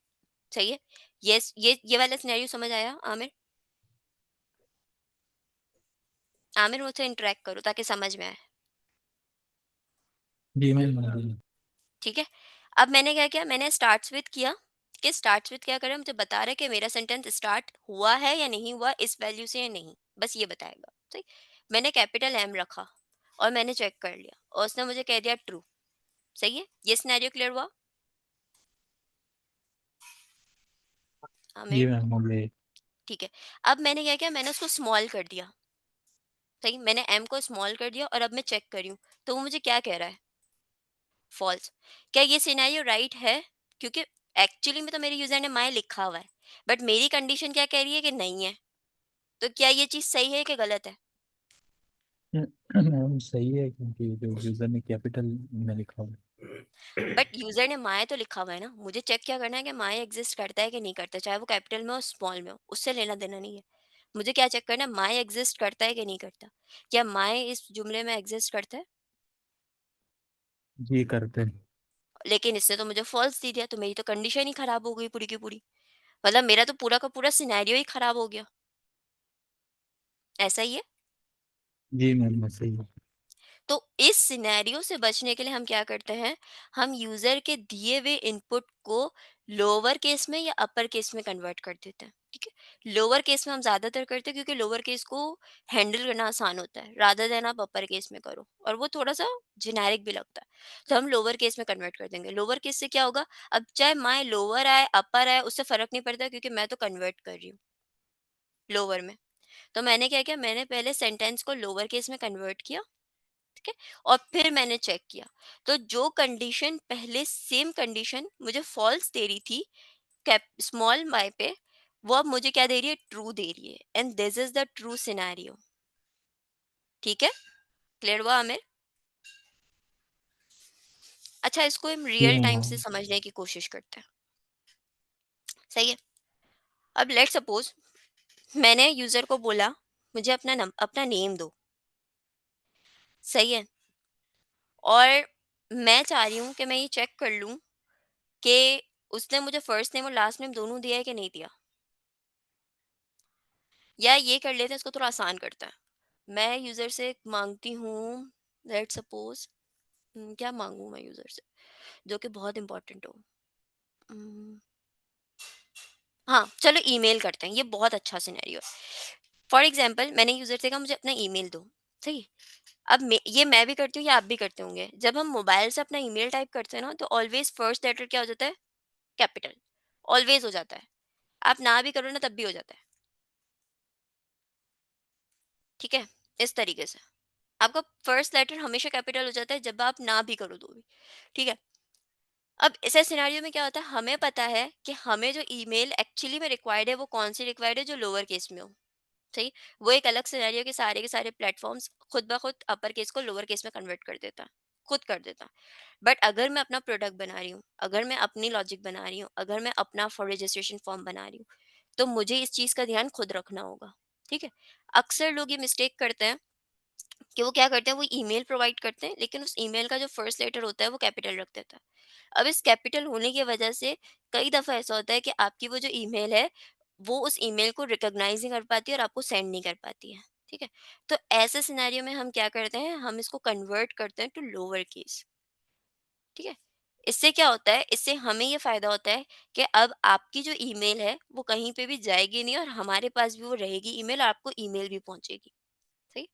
सही है, ये वाला सिनेरियो समझ आया आमिर? आमिर मुझसे इंटरेक्ट करो ताकि समझ में आए। जी मैम बता दीजिए। ठीक है, अब मैंने क्या किया, मैंने स्टार्ट्स विद किया। कि स्टार्ट्स विद क्या करें, मुझे बता रहा है कि मेरा सेंटेंस स्टार्ट हुआ है या नहीं हुआ इस वैल्यू से या नहीं, बस ये बताएगा। सही, मैंने कैपिटल एम रखा और मैंने चेक कर लिया और उसने मुझे कह दिया ट्रू। सही है, ये सिनेरियो क्लियर हुआ जी आमिर? मैम हो गए। ठीक है, अब मैंने क्या किया, मैंने उसको स्मॉल कर दिया। सही, मैंने एम को स्मॉल कर दिया और अब मैं चेक कर रही हूँ तो वो मुझे क्या कह रहा है, फॉल्स। क्या ये सिनेरियो राइट है? क्योंकि एक्चुअली में तो मेरे यूजर ने माय लिखा हुआ है बट मेरी कंडीशन क्या कह रही है कि नहीं है। तो क्या ये चीज सही है कि गलत है? मैम सही है क्योंकि जो यूजर ने कैपिटल में लिखा हुआ बट यूजर ने माय तो लिखा हुआ है ना, मुझे चेक क्या करना है कि माय एग्जिस्ट करता है कि नहीं करता, चाहे वो कैपिटल में हो स्मॉल में हो, उससे लेना देना नहीं है। मुझे क्या चेक करना है, माई एग्जिस्ट करता है कि नहीं करता। क्या माई इस जुमले में एग्जिस्ट करता है? जी करते हैं। लेकिन इसने तो मुझे फॉल्स दे दिया, तो मेरी तो कंडीशन ही खराब हो गई पूरी की पूरी। मतलब मेरा तो पूरा का पूरा सिनेरियो ही खराब हो गया। ऐसा ही है। जी मैम ऐसे ही है। तो इस सिनेरियो से बचने के लिए हम क्या करते हैं, हम यूजर के दिए हुए इनपुट को लोअर केस में या अपर केस में कन्वर्ट कर देते हैं। ठीक है, लोअर केस में हम ज्यादातर करते हैं क्योंकि लोअर केस को हैंडल करना आसान होता है, रादर देन आप अपर केस में करो, और वो थोड़ा सा जेनेरिक भी लगता है। तो हम लोअर केस में कन्वर्ट कर देंगे। लोअर केस से क्या होगा, अब चाहे माए लोअर आए अपर आए उससे फर्क नहीं पड़ता, क्योंकि मैं तो कन्वर्ट कर रही हूँ लोअर में। तो मैंने क्या किया, मैंने पहले सेंटेंस को लोअर केस में कन्वर्ट किया। ठीक है, और फिर मैंने चेक किया, तो जो कंडीशन पहले सेम कंडीशन मुझे फॉल्स दे रही थी कैप स्मॉल y पे, वो अब मुझे क्या दे रही है, ट्रू दे रही है। And this is the true scenario. ठीक है, क्लियर हुआ आमिर? अच्छा, इसको हम जी रियल टाइम से मैम। समझने की कोशिश करते हैं। सही है। अब लेट सपोज मैंने यूजर को बोला मुझे अपना नेम दो। सही है। और मैं चाह रही हूँ कि मैं ये चेक कर लूँ कि उसने मुझे फर्स्ट नेम और लास्ट नेम दोनों दिया है कि नहीं दिया। या ये कर लेते हैं, इसको थोड़ा आसान करता है। मैं यूजर से मांगती हूँ, लेट सपोज क्या मांगू मैं यूजर से जो कि बहुत इंपॉर्टेंट हो। हम्म, हाँ चलो ईमेल करते हैं, ये बहुत अच्छा सिनेरियो है। फॉर एग्जाम्पल मैंने यूजर से कहा मुझे अपना ईमेल दो। सही। अब ये मैं भी करती हूँ या आप भी करते होंगे, जब हम मोबाइल से अपना ईमेल टाइप करते हैं ना, तो ऑलवेज फर्स्ट लेटर क्या हो जाता है, कैपिटल। ऑलवेज हो जाता है, आप ना भी करो ना तब भी हो जाता है। ठीक है, इस तरीके से आपका फर्स्ट लेटर हमेशा कैपिटल हो जाता है, जब आप ना भी करो तो भी। ठीक है। अब ऐसे सिनेरियो में क्या होता है, हमें पता है कि हमें जो ईमेल एक्चुअली में रिक्वायर्ड है वो कौन सी रिक्वायर्ड है, जो लोअर केस में हो। सही। वो एक अलग सिनेरियो के सारे प्लेटफॉर्म्स खुद ब खुद अपर केस को लोअर केस में कन्वर्ट कर देता, खुद कर देता। बट अगर मैं अपना प्रोडक्ट बना रही हूँ, अगर मैं अपनी लॉजिक बना रही हूँ, अगर मैं अपना फॉर रजिस्ट्रेशन फॉर्म बना रही हूँ, तो मुझे इस चीज का ध्यान खुद रखना होगा। ठीक है। अक्सर लोग ये मिस्टेक करते हैं कि वो क्या करते हैं, वो ईमेल प्रोवाइड करते हैं लेकिन उस ईमेल का जो फर्स्ट लेटर होता है वो कैपिटल रख देता है। अब इस कैपिटल होने की वजह से कई दफा ऐसा होता है कि आपकी वो जो ईमेल है वो उस ईमेल को रिकॉग्नाइज नहीं कर पाती और आपको सेंड नहीं कर पाती है। ठीक है। तो ऐसे सिनेरियो में हम क्या करते हैं, हम इसको कन्वर्ट करते हैं टू लोअर केस। ठीक है। इससे क्या होता है, इससे हमें ये फायदा होता है कि अब आपकी जो ईमेल है वो कहीं पे भी जाएगी नहीं और हमारे पास भी वो रहेगी ईमेल, और आपको ईमेल भी पहुंचेगी। सही।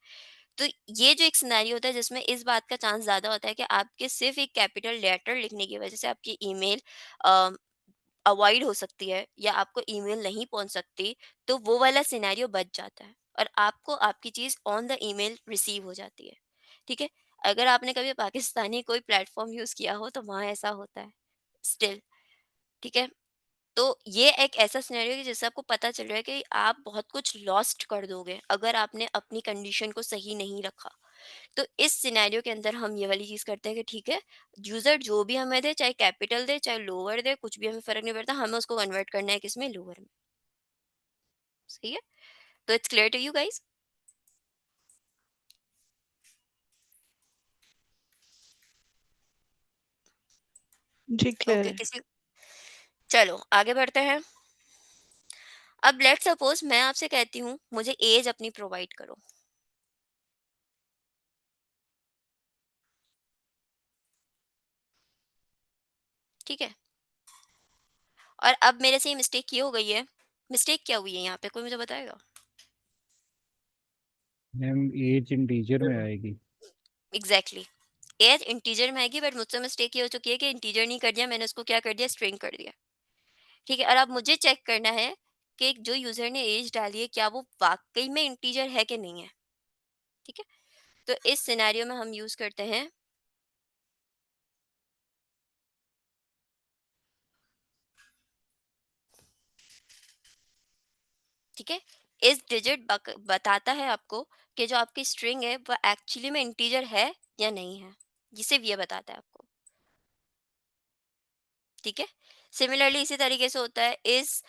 तो ये जो एक सिनेरियो होता है जिसमें इस बात का चांस ज्यादा होता है कि आपके सिर्फ एक कैपिटल लेटर लिखने की वजह से आपकी ईमेल अवॉइड हो सकती है या आपको ईमेल नहीं पहुंच सकती, तो वो वाला सिनेरियो बच जाता है और आपको आपकी चीज ऑन द ईमेल रिसीव हो जाती है। ठीक है। अगर आपने कभी पाकिस्तानी कोई प्लेटफॉर्म यूज किया हो तो वहाँ ऐसा होता है स्टिल। ठीक है। तो ये एक ऐसा सिनेरियो है जिससे आपको पता चल रहा है कि आप बहुत कुछ लॉस्ट कर दोगे अगर आपने अपनी कंडीशन को सही नहीं रखा। तो इस सिनेरियो के अंदर हम ये वाली चीज करते हैं कि ठीक है, यूजर जो भी हमें दे, चाहे कैपिटल दे चाहे लोअर दे, कुछ भी हमें फर्क नहीं पड़ता, हमें उसको कन्वर्ट करना है किसमें, लोअर में। सही है। तो it's clear to you guys? जी क्लियर ओके है। किसी, चलो आगे बढ़ते हैं। अब लेट सपोज मैं आपसे कहती हूँ मुझे एज अपनी प्रोवाइड करो। ठीक है। और अब मेरे से ये मिस्टेक ये हो गई है, मिस्टेक क्या हुई है यहाँ पे, कोई मुझे बताएगा? मैम एज इंटीजर में आएगी। Exactly exactly. एज इंटीजर में आएगी, बट मुझसे मिस्टेक ये हो चुकी है कि इंटीजर नहीं कर दिया मैंने, उसको क्या कर दिया, स्ट्रिंग कर दिया। ठीक है। और अब मुझे चेक करना है कि जो यूजर ने एज डाली है क्या वो वाकई में इंटीजर है कि नहीं है। ठीक है। तो इस सिनेरियो में हम यूज करते हैं, ठीक है, इस डिजिट बताता है आपको कि जो आपकी स्ट्रिंग है वो एक्चुअली में इंटीजर है या नहीं है, ये सिर्फ ये बताता है आपको। ठीक है। सिमिलरली इसी तरीके से होता है इस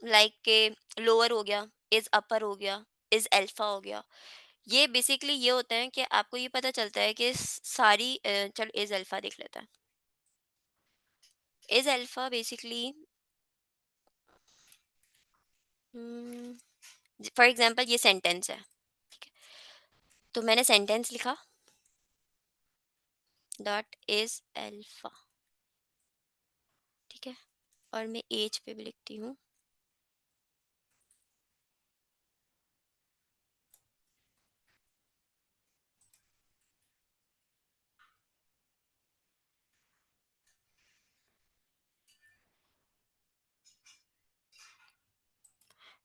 लाइक के लोअर हो गया, इज अपर हो गया, इज अल्फा हो गया। ये बेसिकली ये होता है कि आपको ये पता चलता है कि सारी चलो इज अल्फा देख लेते हैं। Is alpha basically for example ये सेंटेंस है, ठीक है, तो मैंने सेंटेंस लिखा डॉट इज अल्फा, ठीक है, और मैं एज पे भी लिखती हूँ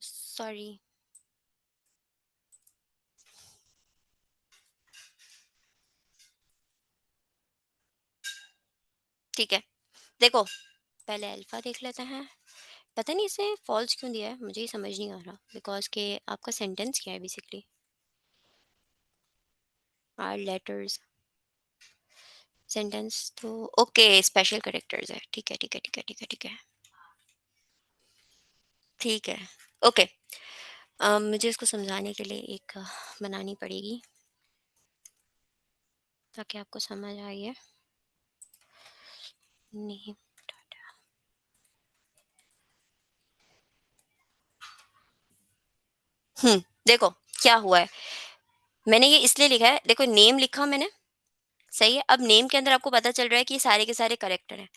सॉरी। ठीक है, देखो पहले अल्फा देख लेते हैं। पता नहीं इसे फॉल्स क्यों दिया है, मुझे ही समझ नहीं आ रहा, बिकॉज के आपका सेंटेंस क्या है बेसिकली, आर लेटर्स, सेंटेंस तो ओके स्पेशल करेक्टर्स है, ठीक है ठीक है ठीक है ठीक है ठीक है ठीक है, ओके। मुझे इसको समझाने के लिए एक बनानी पड़ेगी ताकि आपको समझ आइए। नहीं, देखो क्या हुआ है, मैंने ये इसलिए लिखा है, देखो नेम लिखा मैंने, सही है। अब नेम के अंदर आपको पता चल रहा है कि ये सारे के सारे करेक्टर हैं।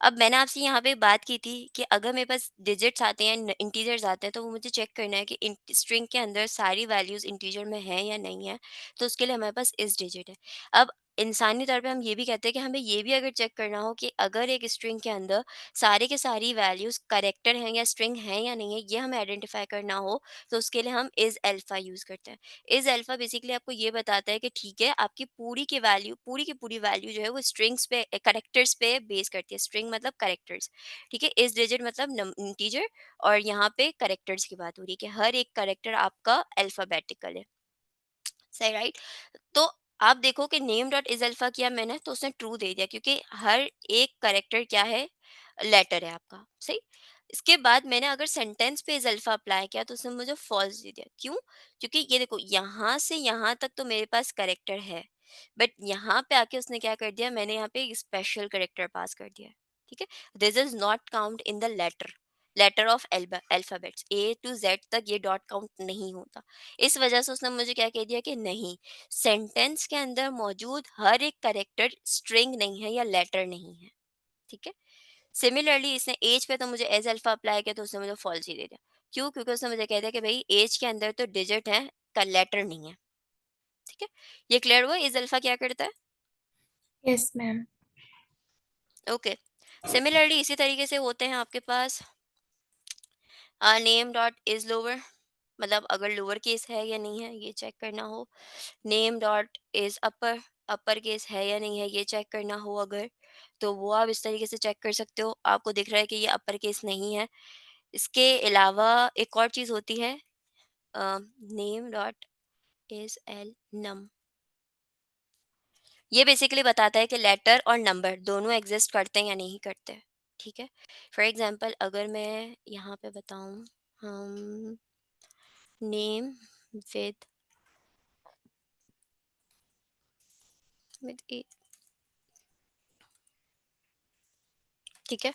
अब मैंने आपसे यहाँ पे बात की थी कि अगर मेरे पास डिजिट्स आते हैं, इंटीजर्स आते हैं, तो वो मुझे चेक करना है कि स्ट्रिंग के अंदर सारी वैल्यूज इंटीजर में है या नहीं है। तो उसके लिए हमारे पास इस डिजिट है। अब इंसानी तौर पे हम ये भी कहते हैं कि हमें ये भी अगर चेक करना हो कि अगर एक स्ट्रिंग के अंदर सारे के सारी वैल्यूज करेक्टर हैं या स्ट्रिंग है या नहीं है, ये हमें आइडेंटिफाई करना हो, तो उसके लिए हम इज अल्फा यूज करते हैं। इज अल्फा बेसिकली आपको ये बताता है कि ठीक है, आपकी पूरी की वैल्यू, पूरी की पूरी वैल्यू जो है वो स्ट्रिंग्स पे, करेक्टर्स पे बेस करती है। स्ट्रिंग मतलब करेक्टर्स, ठीक है, इस डिजिट मतलब इंटीजर, और यहाँ पे करेक्टर्स की बात हो रही है कि हर एक करेक्टर आपका अल्फाबेटिकल है, सही राइट। तो आप देखो कि नेम डॉट इज अल्फा किया मैंने तो उसने ट्रू दे दिया, क्योंकि हर एक करेक्टर क्या है, लेटर है आपका, सही। इसके बाद मैंने अगर सेंटेंस पे इज अल्फा अप्लाई किया तो उसने मुझे फॉल्स दे दिया, क्यों? क्योंकि ये देखो यहाँ से यहाँ तक तो मेरे पास करेक्टर है, बट यहाँ पे आके उसने क्या कर दिया, मैंने यहाँ पे एक स्पेशल करेक्टर पास कर दिया, ठीक है। This is not count in the letter, letter of alphabets A to Z तक ये डॉट काउंट नहीं होता। इस वजह से उसने मुझे क्या कह दिया कि नहीं, सेंटेंस के अंदर मौजूद हर एक करेक्टर स्ट्रिंग नहीं है या लेटर नहीं है, ठीक है। सिमिलरली इसने एज पे तो मुझे एज अल्फा अप्लाई किया तो उसने मुझे फॉल्स ही दे दिया, क्यों? क्योंकि उसने मुझे कह दिया कि भाई एज के अंदर तो डिजिट है, का लेटर नहीं है, ठीक है। ये क्लियर हुआ एज अल्फा क्या करता है? Yes ma'am. ओके। सिमिलरली इसी तरीके से होते हैं आपके पास नेम डॉट इज लोअर, मतलब अगर लोअर केस है या नहीं है ये चेक करना हो। Name dot is upper, upper case है या नहीं है ये चेक करना हो अगर, तो वो आप इस तरीके से चेक कर सकते हो। आपको दिख रहा है कि ये अपर केस नहीं है। इसके अलावा एक और चीज़ होती है, नेम डॉट इज एल नम, ये बेसिकली बताता है कि लेटर और नंबर दोनों एग्जिस्ट करते हैं या नहीं करते, ठीक है। फॉर एग्जांपल अगर मैं यहाँ पे बताऊँ, हम नेम विद विद ए, ठीक है,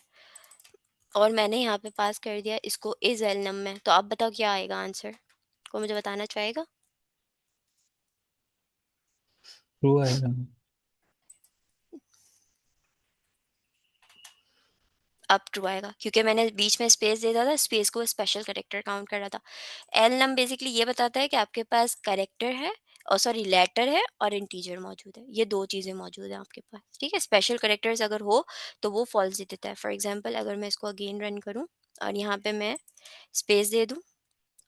और मैंने यहाँ पे पास कर दिया इसको इज एल नम में, तो आप बताओ क्या आएगा आंसर, को मुझे बताना चाहेगा? ट्रू आएगा। अब ट्रू आएगा क्योंकि मैंने बीच में स्पेस दे दिया था, स्पेस को स्पेशल करेक्टर काउंट कर रहा था। एल नम बेसिकली ये बताता है कि आपके पास करेक्टर है, और सॉरी लेटर है और इंटीजर मौजूद है, ये दो चीज़ें मौजूद हैं आपके पास, ठीक है। स्पेशल करेक्टर्स अगर हो तो वो फॉल्स दे देता है। फॉर एग्जांपल अगर मैं इसको अगेन रन करूँ और यहाँ पे मैं स्पेस दे दूँ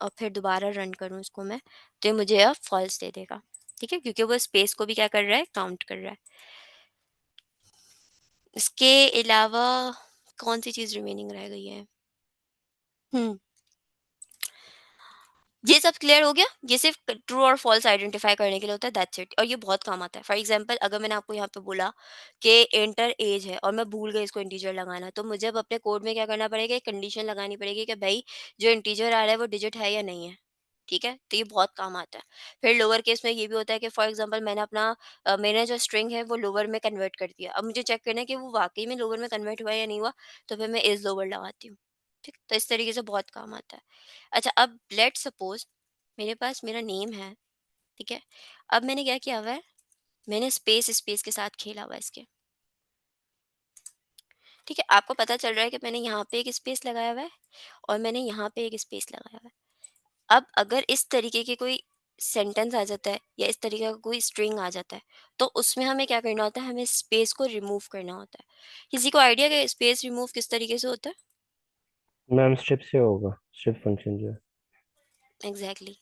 और फिर दोबारा रन करूँ इसको मैं, तो ये मुझे अब फॉल्स दे देगा, ठीक है, क्योंकि वो स्पेस को भी क्या कर रहा है, काउंट कर रहा है। इसके अलावा कौन सी चीज़ रिमेनिंग रह गई है? हम्म ये सब क्लियर हो गया? ये सिर्फ ट्रू और फॉल्स आइडेंटिफाई करने के लिए होता है, दैट्स इट। और ये बहुत काम आता है। फॉर एग्जांपल अगर मैंने आपको यहाँ पे बोला कि एंटर एज है और मैं भूल गई इसको इंटीजर लगाना, तो मुझे अब अपने कोड में क्या करना पड़ेगा, एक कंडीशन लगानी पड़ेगी कि भाई जो इंटीजर आ रहा है वो डिजिट है या नहीं है। ठीक है, तो ये बहुत काम आता है। फिर लोअर केस में ये भी होता है कि फॉर एग्जांपल मैंने मैंने जो स्ट्रिंग है वो लोअर में कन्वर्ट कर दिया। अब मुझे चेक करना है कि वो वाकई में लोअर में कन्वर्ट हुआ है या नहीं हुआ, तो फिर मैं इज लोअर लगाती हूँ। ठीक, तो इस तरीके से बहुत काम आता है। अच्छा, अब लेट्स सपोज मेरे पास मेरा नेम है, ठीक है? अब मैंने क्या किया हुआ है, मैंने स्पेस स्पेस के साथ खेला हुआ है इसके, ठीक है? आपको पता चल रहा है कि मैंने यहाँ पे एक स्पेस लगाया हुआ है और मैंने यहाँ पे एक स्पेस लगाया हुआ है। अब अगर इस तरीके के कोई सेंटेंस आ जाता है या इस तरीके का कोई स्ट्रिंग आ जाता है, तो उसमें हमें क्या करना होता है, हमें स्पेस को रिमूव करना होता है। किसी को आइडिया कि स्पेस रिमूव किस तरीके से होता है? मैम स्ट्रिप से होगा, स्ट्रिप फंक्शन जो है। Exactly exactly.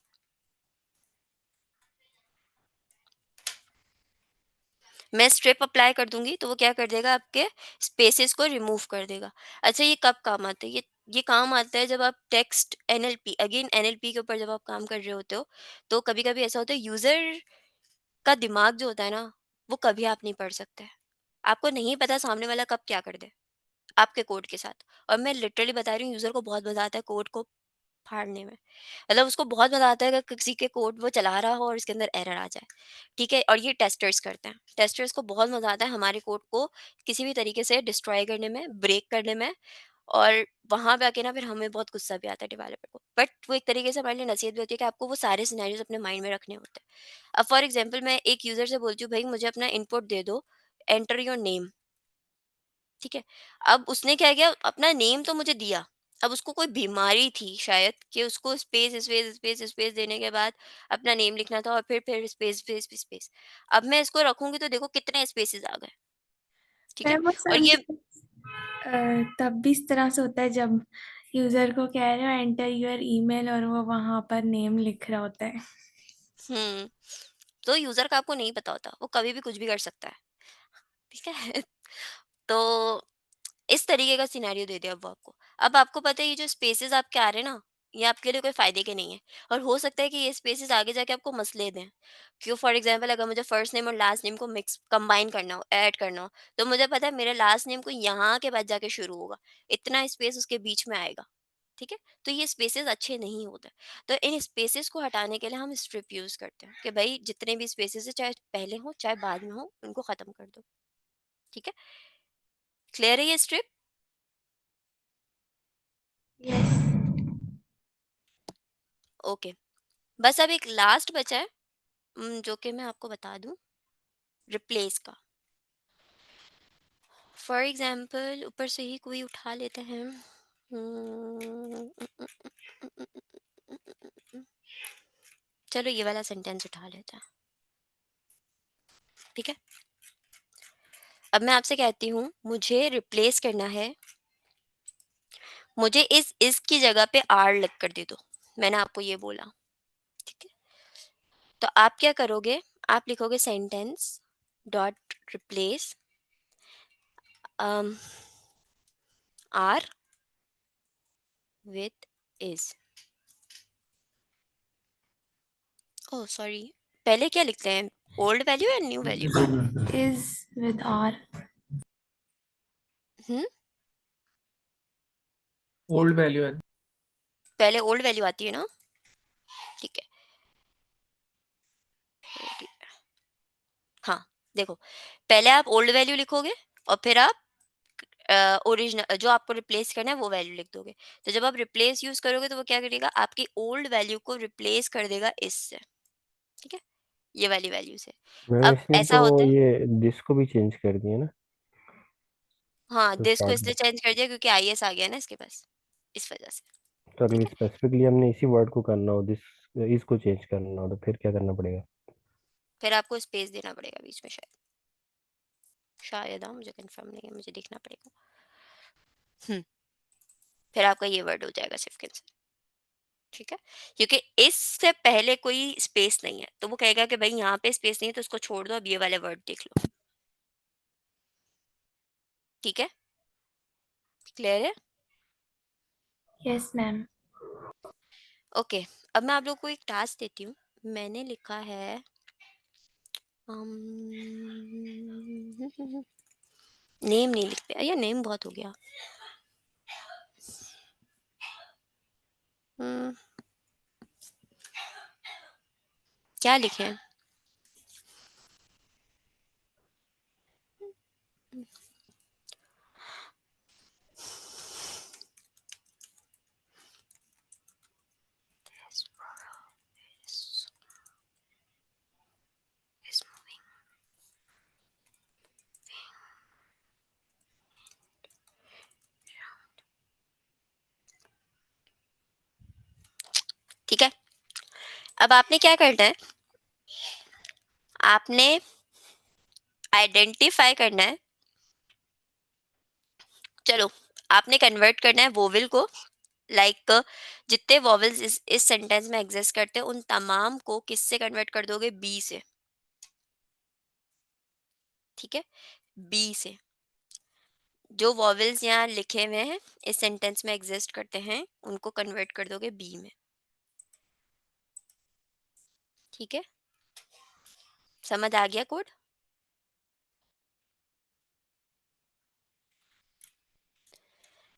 मैं स्ट्रिप अप्लाई कर दूंगी तो वो क्या कर देगा, आपके स्पेसेस को रिमूव कर देगा। अच्छा, ये कब काम आता है? ये काम आता है जब आप टेक्स्ट एनएलपी, अगेन एनएलपी के ऊपर जब आप काम कर रहे होते हो, तो कभी कभी ऐसा होता है यूजर का दिमाग जो होता है ना, वो कभी आप नहीं पढ़ सकते हैं। आपको नहीं पता सामने वाला कब क्या कर दे आपके कोड के साथ। और मैं लिटरली बता रही हूँ, यूजर को बहुत मजा आता है कोड को फाड़ने में। मतलब उसको बहुत मजा आता है अगर किसी के कोड वो चला रहा हो और इसके अंदर एरर आ जाए। ठीक है, और ये टेस्टर्स करते हैं। टेस्टर्स को बहुत मजा आता है हमारे कोड को किसी भी तरीके से डिस्ट्रॉय करने में, ब्रेक करने में। और वहां पे आके ना फिर हमें बहुत गुस्सा भी आता है डेवलपर को, बट वो एक तरीके से हमारे लिए नसीहत भी होती है कि आपको वो सारे सिनेरियोज अपने माइंड में रखने होते हैं। अब फॉर एग्जाम्पल मैं एक यूजर से बोलती हूँ, भाई मुझे अपना इनपुट दे दो, एंटर योर नेम। ठीक है, अब उसने क्या किया, अपना नेम तो मुझे दिया। अब उसको कोई बीमारी थी शायद कि उसको स्पेस स्पेस स्पेस स्पेस देने के बाद अपना नेम लिखना था और फिर स्पेस स्पेस स्पेस। अब मैं इसको रखूंगी तो देखो कितने स्पेसेस आ गए। ठीक है, मैम वो और ये तब भी इस तरह से होता है जब यूजर को कह रहे हो एंटर योर ईमेल और वो वहां पर नेम लिख रहा होता है। हम्म, तो यूजर का आपको नहीं पता होता, वो कभी भी कुछ भी कर सकता है। ठीक है तो इस तरीके का सिनेरियो दे दिया अब वो आपको। अब आपको पता है ये जो स्पेसेस आपके आ रहे हैं ना, ये आपके लिए कोई फायदे के नहीं है। और हो सकता है कि ये स्पेसेस आगे जाके आपको मसले दें। क्यों, फॉर एग्जांपल अगर मुझे फर्स्ट नेम और लास्ट नेम को मिक्स कंबाइन करना हो, ऐड करना हो, तो मुझे पता है मेरे लास्ट नेम को यहाँ के बाद जाके शुरू होगा, इतना स्पेस उसके बीच में आएगा। ठीक है, तो ये स्पेसेस अच्छे नहीं होते। तो इन स्पेसेस को हटाने के लिए हम स्ट्रिप यूज करते हैं कि भाई जितने भी स्पेसेस है, चाहे पहले हो चाहे बाद में हो, उनको खत्म कर दो। ठीक है, क्लियर है ये स्ट्रिप? यस। ओके, बस अब एक लास्ट बचा है, जो कि मैं आपको बता दूं, रिप्लेस का। फॉर एग्जाम्पल ऊपर से ही कोई उठा लेते हैं। चलो ये वाला सेंटेंस उठा लेते हैं। ठीक है, अब मैं आपसे कहती हूँ मुझे रिप्लेस करना है, मुझे इस की जगह पे आर लिख कर दे दो। मैंने आपको ये बोला। ठीक है, तो आप क्या करोगे, आप लिखोगे sentence dot replace are with is. Oh sorry, पहले क्या लिखते हैं, ओल्ड वैल्यू या new value? Is with are. Hmm, old value है। पहले ओल्ड वैल्यू आती है ना। ठीक है, हाँ, देखो, पहले आप ओल्ड वैल्यू लिखोगे और फिर आप ओरिजिनल जो आपको रिप्लेस करना है वो वैल्यू लिख दोगे। तो जब आप रिप्लेस यूज करोगे तो वो क्या करेगा, आपकी ओल्ड वैल्यू को रिप्लेस कर देगा इससे। ठीक है, ये वाली वैल्यू से। मैम अब इसने ऐसा तो होता है, ये दिस को भी चेंज कर दिया ना, हाँ, तो दिस को स्टार्ट में। इसलिए चेंज कर दिया क्योंकि आईएस आ गया ना इसके पास, इस वजह से। तो ठीक अगर है, स्पेसिफिकली हमने इसी वर्ड को करना हो, दिस इसको चेंज करना हो, तो फिर क्या करना पड़ेगा? फिर आपको स्पेस देना पड़ेगा बीच में शायद। शायद, हाँ, मुझे कंफर्म नहीं है, मुझे देखना पड़ेगा। फिर आपका ये वर्ड हो जाएगा सिर्फ कैंसिल। ठीक है, क्योंकि इससे पहले कोई स्पेस नहीं है, तो वो कहेगा कि भाई यहाँ पे स्पेस नहीं है तो उसको छोड़ दो, अब ये वाले वर्ड देख लो। ठीक है, क्लियर है? Yes ma'am. ओके, अब मैं आप लोग को एक टास्क देती हूँ। मैंने लिखा है नेम नहीं लिख पाया, या नेम बहुत हो गया। हम्म, क्या लिखे? ठीक है, अब आपने क्या करना है, आपने आइडेंटिफाई करना है। चलो, आपने कन्वर्ट करना है वोवेल को, लाइक जितने वॉवल्स इस सेंटेंस में एग्जिस्ट करते हैं उन तमाम को किससे कन्वर्ट कर दोगे? बी से। ठीक है, बी से। जो वॉवल्स यहाँ लिखे हुए हैं इस सेंटेंस में एग्जिस्ट करते हैं उनको कन्वर्ट कर दोगे बी में। ठीक है, समझ आ गया कोड?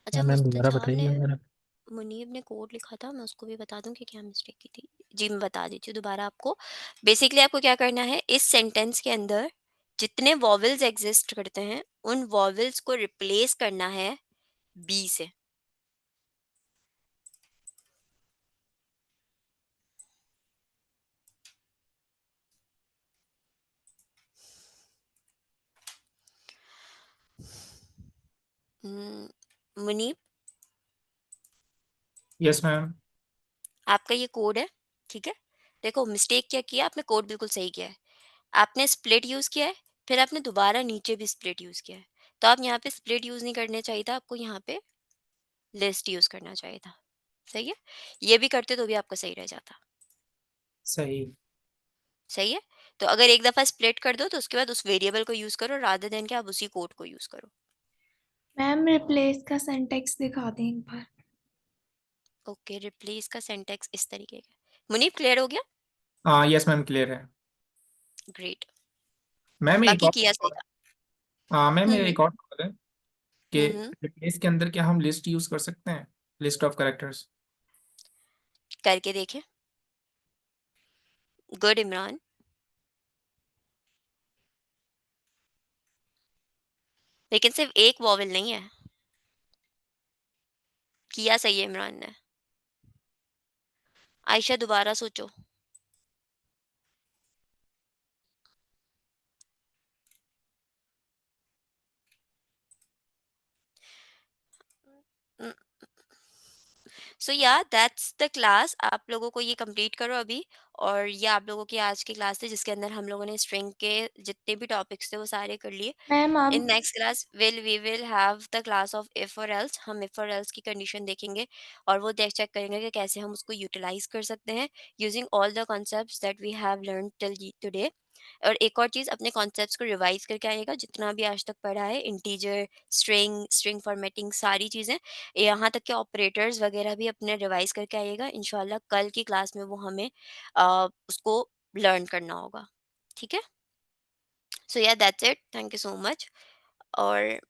अच्छा, हाँ मैम, दोबारा मुस्तजाब बताइए ने, मैम जरा। मुनीब ने कोड लिखा था, मैं उसको भी बता दूं कि क्या मिस्टेक की थी। जी मैं बता देती हूँ दोबारा आपको। बेसिकली आपको क्या करना है, इस सेंटेंस के अंदर जितने वॉवल्स एग्जिस्ट करते हैं उन वॉवल्स को रिप्लेस करना है बी से। Muneeb, yes ma'am. आपका ये कोड है। ठीक है, देखो मिस्टेक क्या किया आपने, कोड बिल्कुल सही किया है। आपने स्प्लिट यूज किया है, फिर आपने दोबारा नीचे भी स्प्लिट यूज किया है। तो आप यहाँ पे स्प्लिट यूज नहीं करने चाहिए था, आपको यहाँ पे लिस्ट यूज करना चाहिए था। सही है, ये भी करते तो भी आपका सही रह जाता। सही। सही है, तो अगर एक दफा स्प्लिट कर दो तो उसके बाद उस वेरिएबल को यूज करो, रादर देन कि आप उसी कोड को यूज करो। मैम रिप्लेस का सिंटेक्स दिखा दें एक बार। ओके, रिप्लेस का सिंटैक्स इस तरीके का। मुनीब क्लियर हो गया? हाँ यस मैम, क्लियर है। ग्रेट। मैम एक बाकी और किया सही सवाल है। था। हाँ मैम, मेरा हम्म एक और सवाल है कि हम्म, रिप्लेस के अंदर क्या हम लिस्ट यूज कर सकते हैं, लिस्ट ऑफ कैरेक्टर्स? करके देखें। गुड इमरान। लेकिन सिर्फ एक वॉवल नहीं है। किया सही है इमरान ने। आयशा दोबारा सोचो। सो या दैट्स द क्लास। आप लोगों को ये कंप्लीट करो अभी। और ये आप लोगों की आज की क्लास थी जिसके अंदर हम लोगों ने स्ट्रिंग के जितने भी टॉपिक्स थे वो सारे कर लिए। मैम इन अब next class we will have the class of if और एल्स। हम इफ और एल्स की कंडीशन देखेंगे और वो देख चेक करेंगे कि कैसे हम उसको यूटिलाइज कर सकते हैं using all the concepts that we have learn till today. और एक और चीज़, अपने कॉन्सेप्ट्स को रिवाइज करके आइएगा जितना भी आज तक पढ़ा है, इंटीजर, स्ट्रिंग, स्ट्रिंग फॉर्मेटिंग, सारी चीज़ें, यहाँ तक के ऑपरेटर्स वगैरह भी अपने रिवाइज करके आइएगा। इंशाल्लाह कल की क्लास में वो हमें उसको लर्न करना होगा। ठीक है, सो या that's it, thank you so much. और